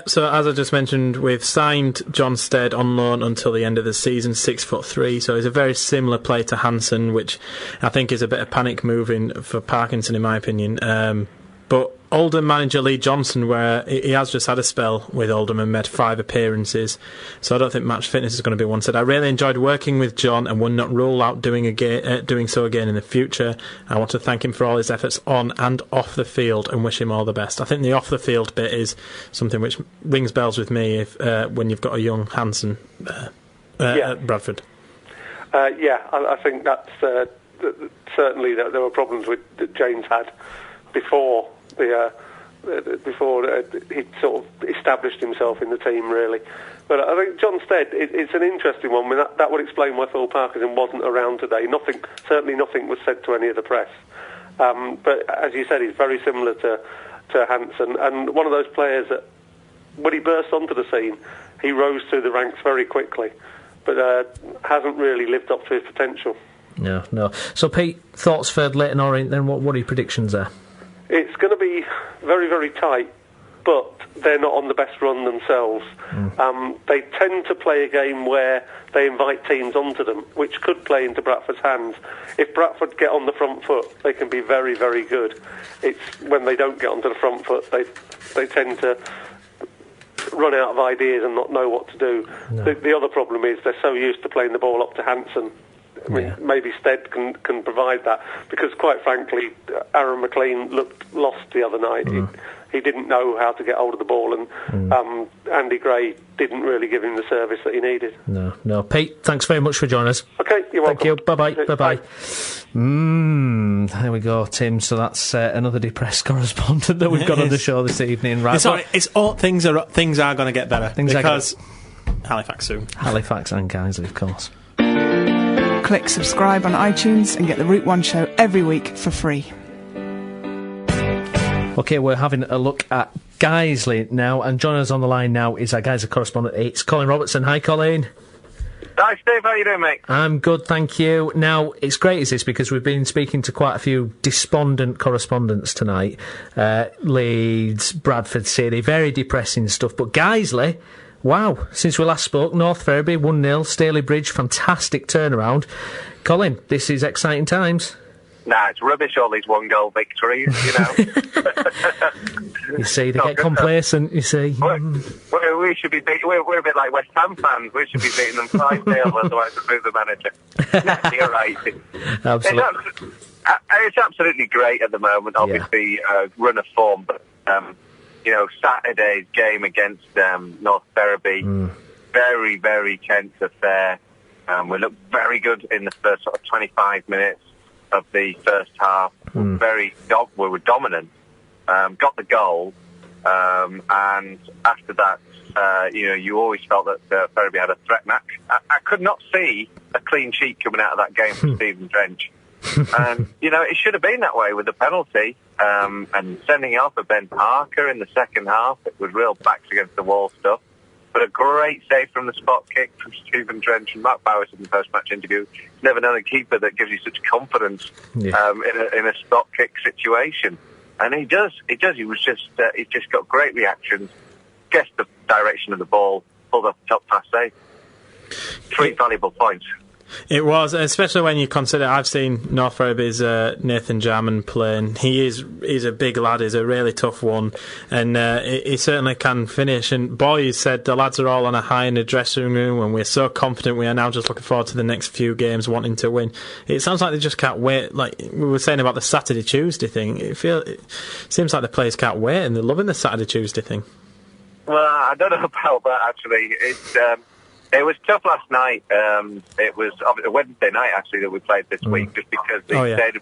So as I just mentioned, we've signed John Stead on loan until the end of the season, 6'3", so he's a very similar player to Hansen, which I think is a bit of panic moving for Parkinson, in my opinion. But Oldham manager Lee Johnson, where he has just had a spell with Oldham and made 5 appearances, so I don't think match fitness is going to be one. Said, I really enjoyed working with John and would not rule out doing so again in the future. I want to thank him for all his efforts on and off the field and wish him all the best. I think the off the field bit is something which rings bells with me when you've got a young Hansen at Bradford. I think that's certainly that there were problems that James had before he'd sort of established himself in the team, really. But I think John Stead, it's an interesting one. I mean, that would explain why Phil Parkinson wasn't around today. Certainly nothing was said to any of the press. But as you said, he's very similar to Hansen, and one of those players that, when he burst onto the scene, he rose through the ranks very quickly, but hasn't really lived up to his potential. No. So, Pete, thoughts for Leyton Orient then? What are your predictions there? It's going to be very, very tight, but they're not on the best run themselves. They tend to play a game where they invite teams onto them, which could play into Bradford's hands. If Bradford get on the front foot, they can be very, very good. It's when they don't get onto the front foot, they tend to run out of ideas and not know what to do. No. The other problem is they're so used to playing the ball up to Hansen. I mean, maybe Stead can provide that, because quite frankly, Aaron McLean looked lost the other night. He didn't know how to get hold of the ball, and Andy Gray didn't really give him the service that he needed. No. Pete, thanks very much for joining us. Okay, you're welcome. Thank you. Bye-bye. There we go, Tim. So that's another depressed correspondent that we've got on the show this evening. Right? It's all things are going to get better because Halifax soon. Halifax and Guiseley, of course. Click subscribe on iTunes and get the Route 1 show every week for free. OK, we're having a look at Guiseley now, and joining us on the line now is our Guiseley correspondent, it's Colin Robertson. Hi, Colin. Hi, Steve. How you doing, mate? I'm good, thank you. Now, it's great, is this, because we've been speaking to quite a few despondent correspondents tonight. Leeds, Bradford City, very depressing stuff. But Guiseley, wow, since we last spoke, North Ferriby 1-0, Staley Bridge, fantastic turnaround. Colin, this is exciting times. Nah, it's rubbish, all these one-goal victories, you know. You see, they get complacent, you see. We should be we're a bit like West Ham fans. We should be beating them 5-0, otherwise we'll lose the manager. You're right. Absolutely. It's absolutely great at the moment, obviously, run of form, but, Saturday's game against North Ferriby, very, very tense affair. We looked very good in the first sort of 25 minutes of the first half. We were dominant, got the goal, and after that, you always felt that Ferriby had a threat match. I could not see a clean sheet coming out of that game from Stephen Drench. And, it should have been that way with the penalty, and sending off of Ben Parker in the second half. It was real backs against the wall stuff. But a great save from the spot kick from Stephen Drench, and Mark Bowers in the post-match interview. Never known a keeper that gives you such confidence in a spot kick situation, and he does. He was just he's just got great reactions. Guessed the direction of the ball, pulled off the top pass save. 3 valuable points. It was, especially when you consider, I've seen North Ferriby's Nathan Jarman playing. He's a big lad, he's a really tough one, and he certainly can finish. And boys said the lads are all on a high in the dressing room, and we're so confident. We are now just looking forward to the next few games, wanting to win. It sounds like they just can't wait. Like we were saying about the Saturday-Tuesday thing, it seems like the players can't wait, and they're loving the Saturday-Tuesday thing. Well, I don't know about that, actually. It was tough last night. It was a Wednesday night, actually, that we played this week, just because the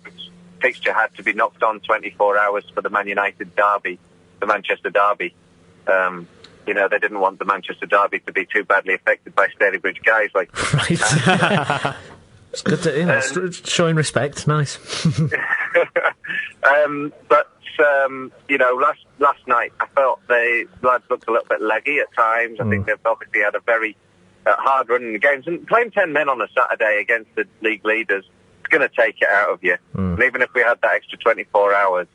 fixture had to be knocked on 24 hours for the Man United derby, the Manchester derby. They didn't want the Manchester derby to be too badly affected by Staley Bridge Guiseley. Right. It's good to, showing respect. Nice. Last night, I felt the lads looked a little bit leggy at times. I think they've obviously had a very hard run in the games, and playing 10 men on a Saturday against the league leaders, it's going to take it out of you. And even if we had that extra 24 hours,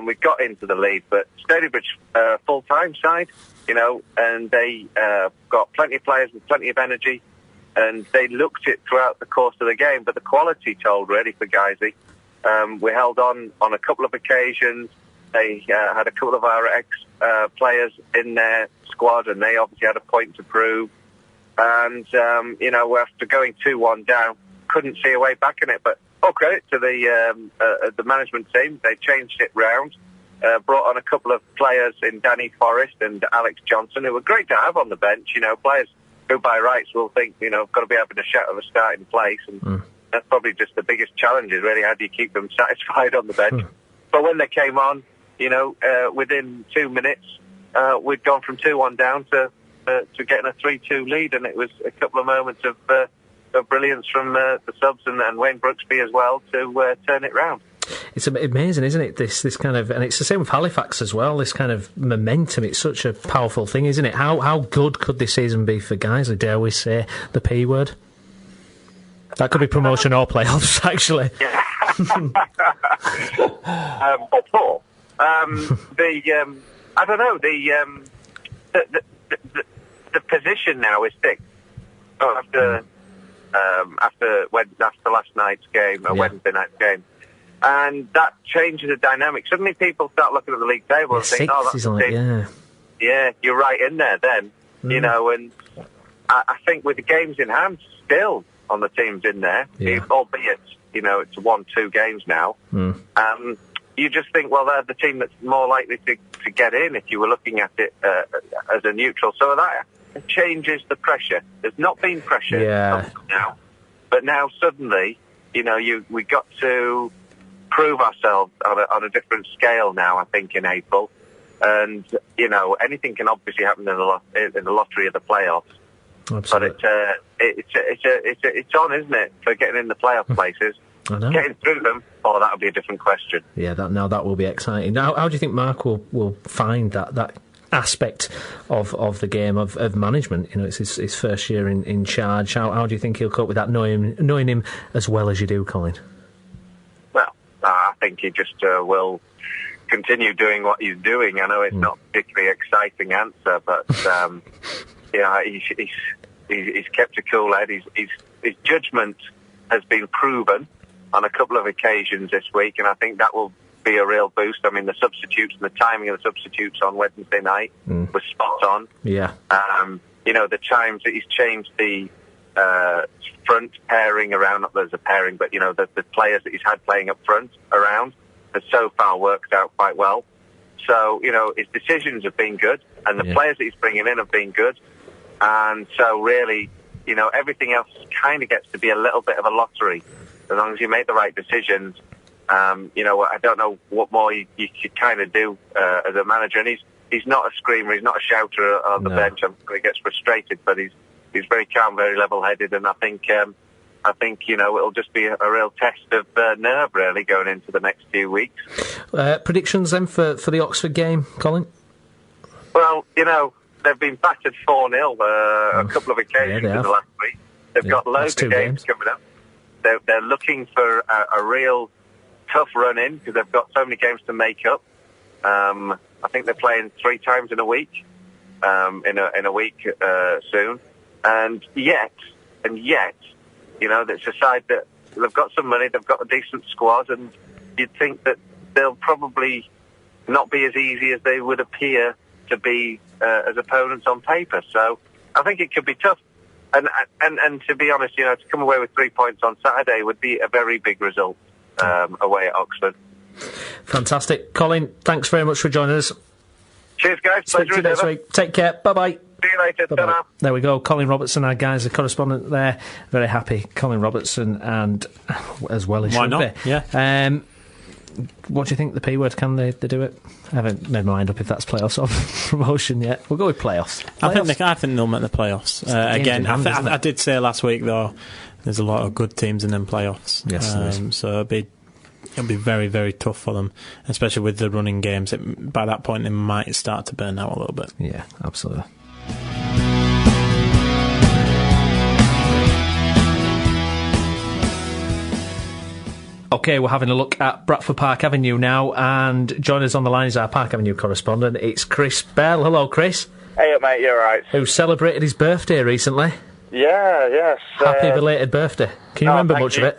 we got into the lead. But Staley Bridge, full-time side, and they got plenty of players with plenty of energy, and they looked it throughout the course of the game. But the quality told really for Guiseley. We held on a couple of occasions. They had a couple of our ex-players in their squad, and they obviously had a point to prove. And, after going 2-1 down, couldn't see a way back in it. But all credit to the management team. They changed it round, brought on a couple of players in Danny Forrest and Alex Johnson, who were great to have on the bench. Players who by rights will think, got to be having a shout of a starting place. And that's probably just the biggest challenge is really how do you keep them satisfied on the bench. But when they came on, within 2 minutes, we'd gone from 2-1 down to getting a 3-2 lead, and it was a couple of moments of brilliance from the subs and Wayne Brooksby as well to turn it round. It's amazing, isn't it? This kind of, and it's the same with Halifax as well. This kind of momentum. It's such a powerful thing, isn't it? How good could this season be for Guiseley? Dare we say the P word? That could be promotion or playoffs, actually. Yeah. I don't know. The position now is thick. After last night's game, Wednesday night's game, and that changes the dynamic. Suddenly, people start looking at the league table and think, "Oh, that's the team." Yeah, you're right in there. Then And I think with the games in hand, still on the teams in there, albeit it's 1-2 games now. You just think, well, they're the team that's more likely to get in if you were looking at it as a neutral. So that changes the pressure. There's not been pressure now, but now suddenly, we got to prove ourselves on a different scale now, I think, in April. And, anything can obviously happen in the lottery of the playoffs. Absolutely. But it's on, isn't it, for getting in the playoff places? I know. Getting through them, that'll be a different question. Yeah, that will be exciting. Now, how do you think Mark will find that aspect of the game of management? It's his first year in charge. How do you think he'll cope with that, knowing him as well as you do, Colin? Well, I think he just will continue doing what he's doing. I know it's not a particularly exciting answer, but he's kept a cool head. His judgment has been proven on a couple of occasions this week, and I think that will be a real boost. I mean, the substitutes and the timing of the substitutes on Wednesday night was spot on. Yeah. The times that he's changed the front pairing around, not there's a pairing, but, the players that he's had playing up front around has so far worked out quite well. So, his decisions have been good, and the players that he's bringing in have been good. And so really, everything else kind of gets to be a little bit of a lottery. As long as you make the right decisions, I don't know what more you could kind of do as a manager. And he's not a screamer, he's not a shouter on the bench. I'm sure he gets frustrated, but he's very calm, very level-headed, and I think it'll just be a real test of nerve, really, going into the next few weeks. Predictions then for the Oxford game, Colin? Well, they've been battered 4-0 a couple of occasions in the last week. They've got loads of games coming up. They're looking for a real tough run-in because they've got so many games to make up. I think they're playing 3 times in a week, in a week soon. And yet, it's a side that they've got some money, they've got a decent squad, and you'd think that they'll probably not be as easy as they would appear to be as opponents on paper. So I think it could be tough. And to be honest, to come away with 3 points on Saturday would be a very big result away at Oxford. Fantastic. Colin, thanks very much for joining us. Cheers, guys. Speak to you next week. Take care. Bye-bye. See you later. Ta-ra. There we go. Colin Robertson, our guys, the correspondent there. Very happy. Colin Robertson, and as well as why not? Be. Yeah. What do you think, the P word? Can they do it? I haven't made my mind up if that's playoffs or promotion yet. We'll go with playoffs. I think they'll make the playoffs. Again, I did say last week, though, there's a lot of good teams in them playoffs. Yes, there is. So it'll be very, very tough for them, especially with the running games. By that point, they might start to burn out a little bit. Yeah, absolutely. OK, we're having a look at Bradford Park Avenue now, and joining us on the line is our Park Avenue correspondent. It's Chris Bell. Hello, Chris. Hey, mate, you're right. Who celebrated his birthday recently. Yeah, yes. Happy belated birthday. Can you remember much of it?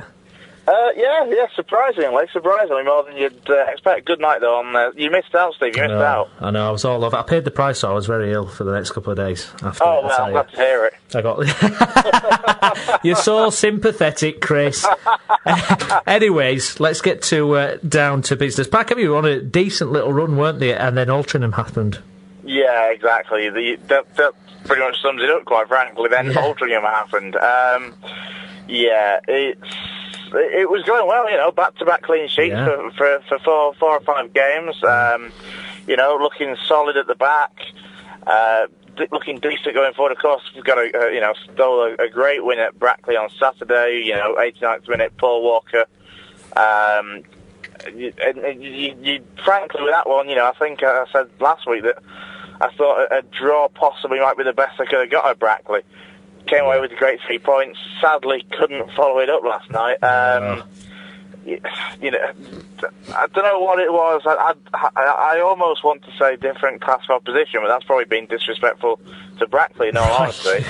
Yeah, surprisingly more than you'd expect. Good night, though. You missed out, Steve, you missed out. I know, I was all over. I paid the price, so I was very ill for the next couple of days after. Oh, well, I'm glad to hear it. I got... You're so sympathetic, Chris. Anyways, let's get down to business. Park Avenue were on a decent little run, weren't they? And then Altrincham happened. Yeah, exactly. That pretty much sums it up, quite frankly. Then Altrincham happened. It was going well, back-to-back clean sheets for 4 or 5 games. Looking solid at the back, looking decent going forward. Of course, we've got stole a great win at Brackley on Saturday. 89th minute, Paul Walker. Frankly, with that one, I think I said last week that I thought a draw possibly might be the best I could have got at Brackley. Came away with a great 3 points. Sadly, couldn't follow it up last night. I don't know what it was. I almost want to say different class of opposition, but that's probably been disrespectful to Brackley, in all honesty.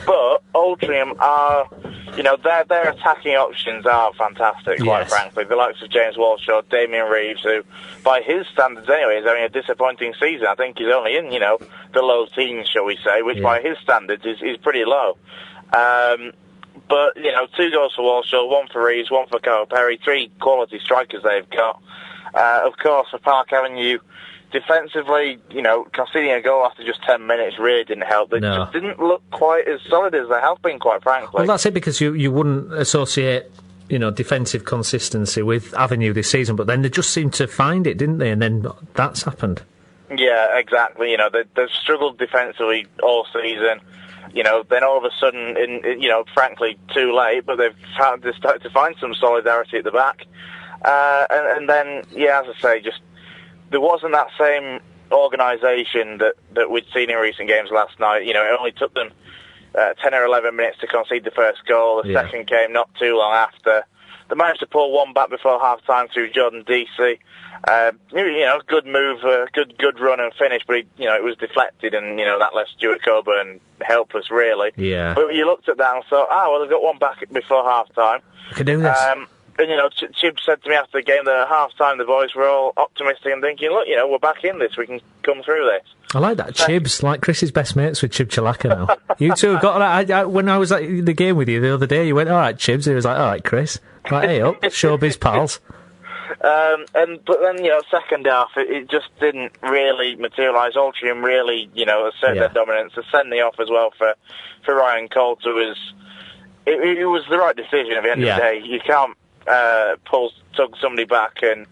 But Altrincham are, their attacking options are fantastic, quite frankly. The likes of James Walshaw, Damien Reeves, who, by his standards anyway, is having a disappointing season. I think he's only in, the low teens, shall we say, which by his standards is pretty low. But, 2 goals for Walshaw, 1 for Reeves, 1 for Kyle Perry, 3 quality strikers they've got. Of course, for Park Avenue, defensively, conceding a goal after just 10 minutes really didn't help. They just didn't look quite as solid as they have been, quite frankly. Well, that's it, because you wouldn't associate, defensive consistency with Avenue this season, but then they just seemed to find it, didn't they? And then that's happened. Yeah, exactly. They've struggled defensively all season. Then all of a sudden, frankly, too late, but they've started to find some solidarity at the back. And then, as I say, just there wasn't that same organisation that we'd seen in recent games last night. It only took them 10 or 11 minutes to concede the first goal. The second came not too long after. They managed to pull one back before half-time through Jordan Deasy. Good move, good run and finish, but it was deflected, and that left Stuart Coburn helpless, really. Yeah. But you looked at that and thought, they've got one back before half-time. I can do this. And Chib said to me after the game that at half-time the boys were all optimistic and thinking, look, we're back in this, we can come through this. I like that. Chib's like Chris's best mates with Chib Chalaka now. You two have got that. When I was at the game with you the other day, you went, all right, Chibs. He was like, all right, Chris. Like, hey up, showbiz pals. But then, second half, it just didn't really materialise. Altrincham really, asserted their dominance. The sending off as well for Ryan Coulter it was the right decision at the end of the day. You can't tug somebody back and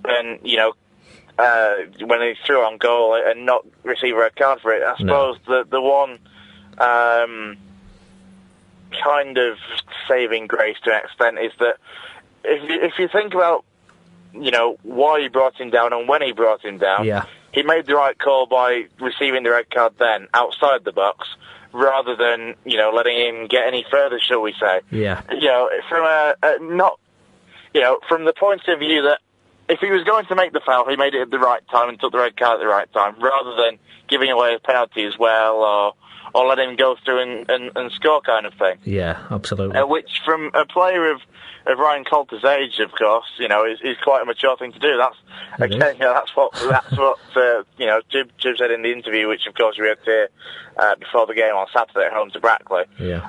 when he threw on goal and not receive a red card for it. I suppose the one kind of saving grace to an extent is that if you think about why he brought him down and when he brought him down, he made the right call by receiving the red card then outside the box rather than letting him get any further, shall we say. From the point of view that if he was going to make the foul, he made it at the right time and took the red card at the right time, rather than giving away a penalty as well, or let him go through and score, kind of thing. Yeah, absolutely. Which, from a player of Ryan Coulter's age, of course, is quite a mature thing to do. That's what Jib said in the interview, which of course we had to hear before the game on Saturday at home to Brackley. Yeah.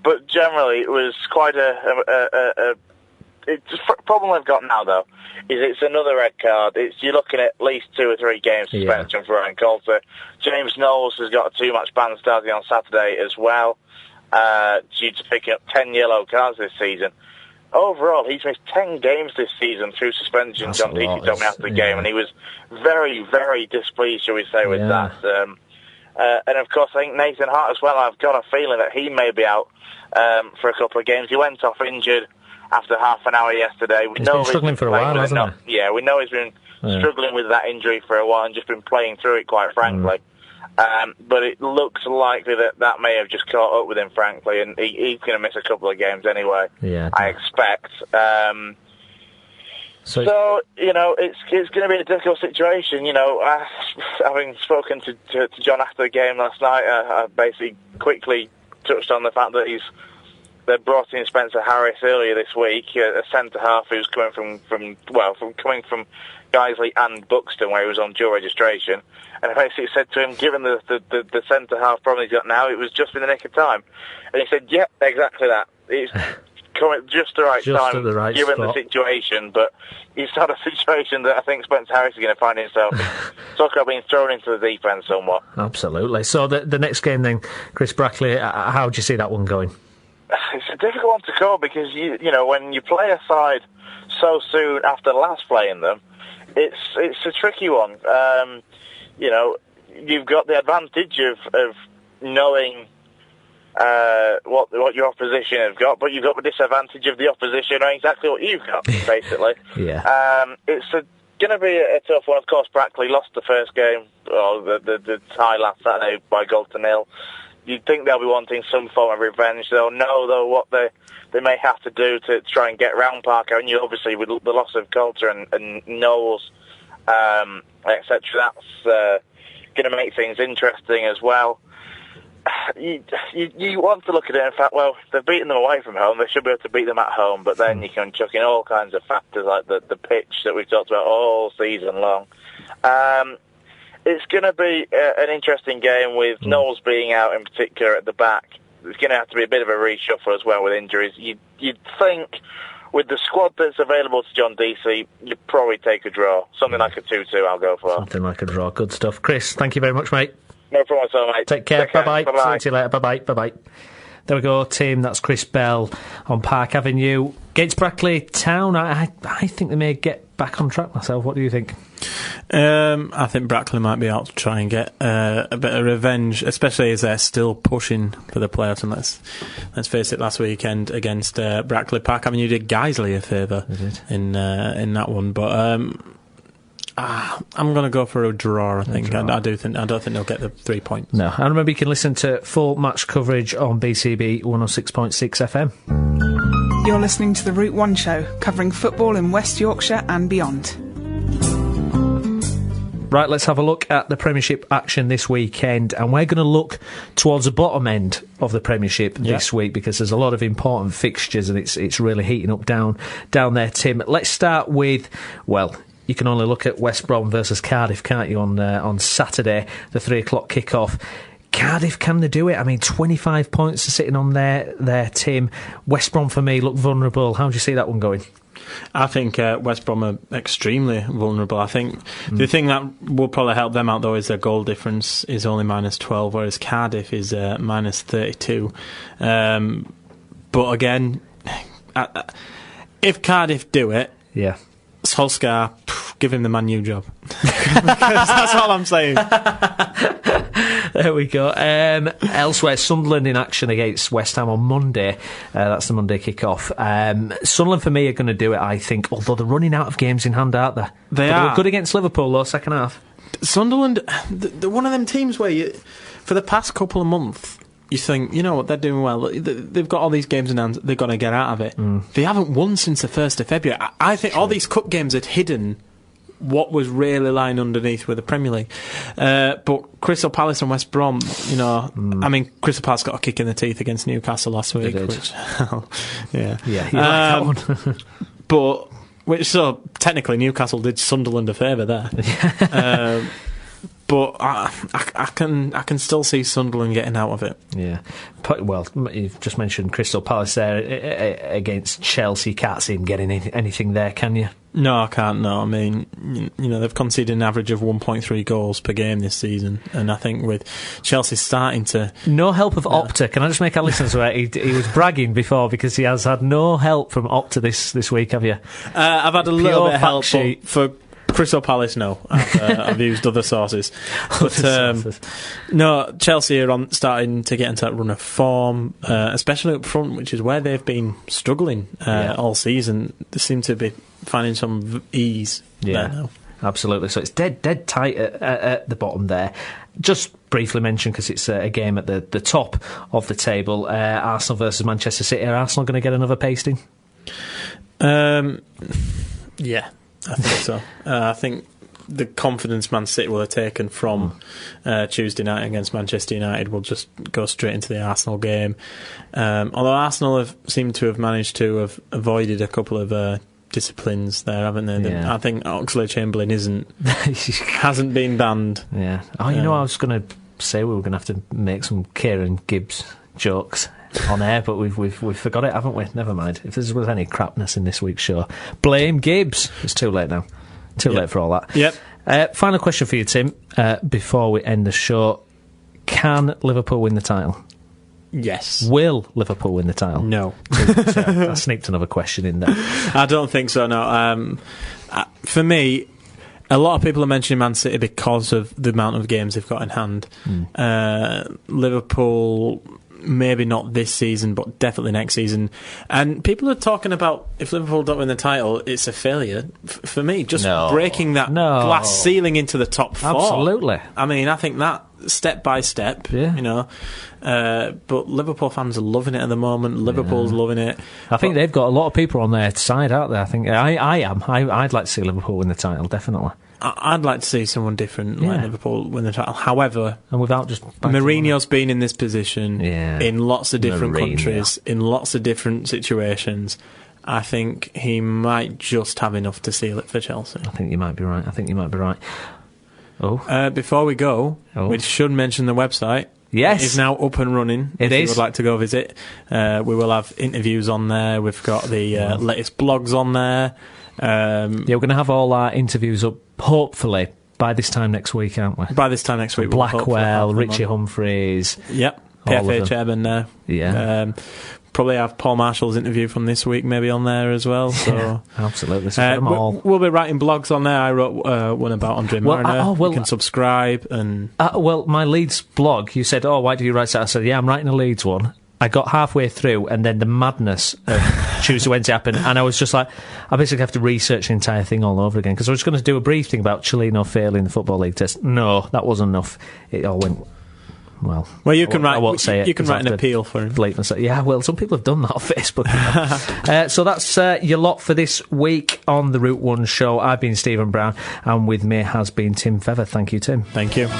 But generally, it was quite the problem they've got now, though, is it's another red card. You're looking at least 2 or 3 games suspension for Ryan Coulter. James Knowles has got a 2-match ban starting on Saturday as well, due to picking up 10 yellow cards this season. Overall, he's missed 10 games this season through suspension. John Deasy told me after the game, and he was very, very displeased, shall we say, with that. And of course, I think Nathan Hart as well. I've got a feeling that he may be out for a couple of games. He went off injured after half an hour yesterday. He's been struggling for a while, hasn't he? Yeah, we know he's been struggling with that injury for a while and just been playing through it, quite frankly. But it looks likely that may have just caught up with him, frankly, and he's going to miss a couple of games anyway, I expect. So it's going to be a difficult situation. Having spoken to John after the game last night, I basically quickly touched on the fact that he's they brought in Spencer Harris earlier this week, a centre half who's coming from Guiseley and Buxton, where he was on dual registration, and I basically said to him, given the centre half problem he's got now, it was just in the nick of time. And he said, "Yep, exactly that. It's coming just the right time, given spot. the situation, but it's not a situation that I think Spencer Harris is going to find himself in." Talk about being thrown into the deep end somewhat. Absolutely. So the next game then, Chris Brackley, how do you see that one going? It's a difficult one to call because you know when you play a side so soon after last playing them, it's a tricky one. You know, you've got the advantage of knowing what your opposition have got, but you've got the disadvantage of the opposition knowing exactly what you've got, basically. It's going to be a tough one. Of course, Brackley lost the first game, or the tie last Saturday by 0-0. You'd think they'll be wanting some form of revenge. They'll know, though, what they may have to do to try and get round Park Avenue. Obviously, with the loss of Coulter and Knowles, etc., that's going to make things interesting as well. You want to look at it and fact, well, if they've beaten them away from home, they should be able to beat them at home, but then you can chuck in all kinds of factors like the pitch that we've talked about all season long. It's going to be an interesting game with Knowles being out in particular at the back. It's going to have to be a bit of a reshuffle as well with injuries. You'd think with the squad that's available to John Deasy, you'd probably take a draw. Something like a 2-2 I'll go for. Something like a draw. Good stuff. Chris, thank you very much, mate. No problem at all, mate. Take care. Bye-bye. Bye-bye. See you later. Bye-bye. Bye-bye. There we go, Tim. That's Chris Bell on Park Avenue. Against Brackley Town, I think they may get back on track myself. What do you think? I think Brackley might be out to try and get a bit of revenge, especially as they're still pushing for the playoffs. And let's face it, last weekend against Brackley, Park Avenue did Guiseley a favour in that one. But I'm going to go for a draw, I think. I don't think they'll get the 3 points. No. And remember, you can listen to full match coverage on BCB 106.6 FM. You're listening to The Route 1 Show, covering football in West Yorkshire and beyond. Right, let's have a look at the Premiership action this weekend, and we're going to look towards the bottom end of the Premiership this week because there's a lot of important fixtures and it's really heating up down there, Tim. Let's start with, well, you can only look at West Brom versus Cardiff, can't you, on Saturday, the 3 o'clock kickoff. Cardiff, can they do it? I mean, 25 points are sitting on their Tim. West Brom, for me, look vulnerable. How do you see that one going? I think West Brom are extremely vulnerable. I think the thing that will probably help them out, though, is their goal difference is only -12, whereas Cardiff is -32. But again, if Cardiff do it, Solskjaer, give him the Man U job. That's all I'm saying. There we go. Elsewhere, Sunderland in action against West Ham on Monday. That's the Monday kick-off. Sunderland, for me, are going to do it, I think, although they're running out of games in hand, aren't they? They are. They were good against Liverpool, though, second half. Sunderland, they're one of them teams where for the past couple of months, you think, you know what, they're doing well. They've got all these games in hand, they've got to get out of it. They haven't won since the 1st of February. I think all these cup games had hidden what was really lying underneath with the Premier League. But Crystal Palace and West Brom, you know, I mean, Crystal Palace got a kick in the teeth against Newcastle last week. Which, you like that one. So technically Newcastle did Sunderland a favour there. But I can still see Sunderland getting out of it. Yeah. Well, you've just mentioned Crystal Palace there against Chelsea. You can't see them getting anything there, can you? No, I can't, no. I mean, you know, they've conceded an average of 1.3 goals per game this season, and I think with Chelsea starting to... No help of Opta. Can I just make our listeners aware? He was bragging before because he has had no help from Opta this week, have you? I've had a little bit of help for Crystal Palace, no. I've used other sources. But no, Chelsea are starting to get into that run of form, especially up front, which is where they've been struggling all season. They seem to be finding some ease there now. Absolutely. So it's dead tight at the bottom there. Just briefly mention, because it's a game at the top of the table, Arsenal versus Manchester City. Are Arsenal going to get another pasting? Yeah, I think so. I think the confidence Man City will have taken from Tuesday night against Manchester United will just go straight into the Arsenal game. Although Arsenal have seemed to have managed to have avoided a couple of disciplines there, haven't they? Yeah. I think Oxlade-Chamberlain hasn't been banned. Yeah. Oh, I was going to say we were going to have to make some Kieran Gibbs jokes on air, but we've forgot it, haven't we? Never mind. If there was any crapness in this week's show, blame Gibbs. It's too late now. Too late for all that. Yep. Final question for you, Tim, before we end the show. Can Liverpool win the title? Yes. Will Liverpool win the title? No. I sneaked another question in there. I don't think so, no. For me, a lot of people are mentioning Man City because of the amount of games they've got in hand. Liverpool, maybe not this season, but definitely next season. And people are talking about if Liverpool don't win the title, it's a failure. For me, just breaking that glass ceiling into the top four. Absolutely. I mean, I think that step by step, but Liverpool fans are loving it at the moment. Liverpool's loving it. I think they've got a lot of people on their side out there. I think I am. I'd like to see Liverpool win the title, definitely. I'd like to see someone different like Liverpool win the title. However, and without just Mourinho's been in this position in lots of different countries, in lots of different situations. I think he might just have enough to seal it for Chelsea. I think you might be right. Before we go, we should mention the website. Yes. It's now up and running. If you would like to go visit, we will have interviews on there. We've got the latest blogs on there. We're going to have all our interviews up, hopefully, by this time next week, aren't we? By this time next week. Blackwell, Ritchie Humphreys. Yep. PFA chairman there. Yeah. Probably have Paul Marshall's interview from this week maybe on there as well. So absolutely. So we'll be writing blogs on there. I wrote one about Andre Mariner. You can subscribe. And my Leeds blog, you said, why do you write that? I said, I'm writing a Leeds one. I got halfway through, and then the madness of Tuesday, Wednesday happened, and I was just like, I basically have to research the entire thing all over again, because I was going to do a brief thing about Cellino failing the Football League test. No, that wasn't enough. It all went... Well, you can write. You can write an appeal for him. Yeah, well, some people have done that on Facebook. So that's your lot for this week on the Route 1 show. I've been Stephen Brown, and with me has been Tim Feather. Thank you, Tim. Thank you.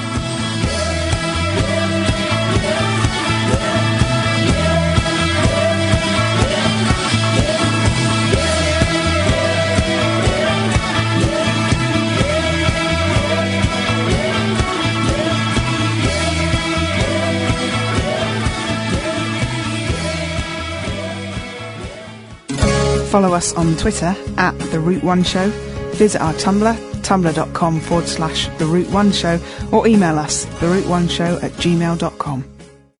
Follow us on Twitter at The Route 1 Show. Visit our Tumblr, tumblr.com/The Route 1 Show, or email us, theroute1show@gmail.com.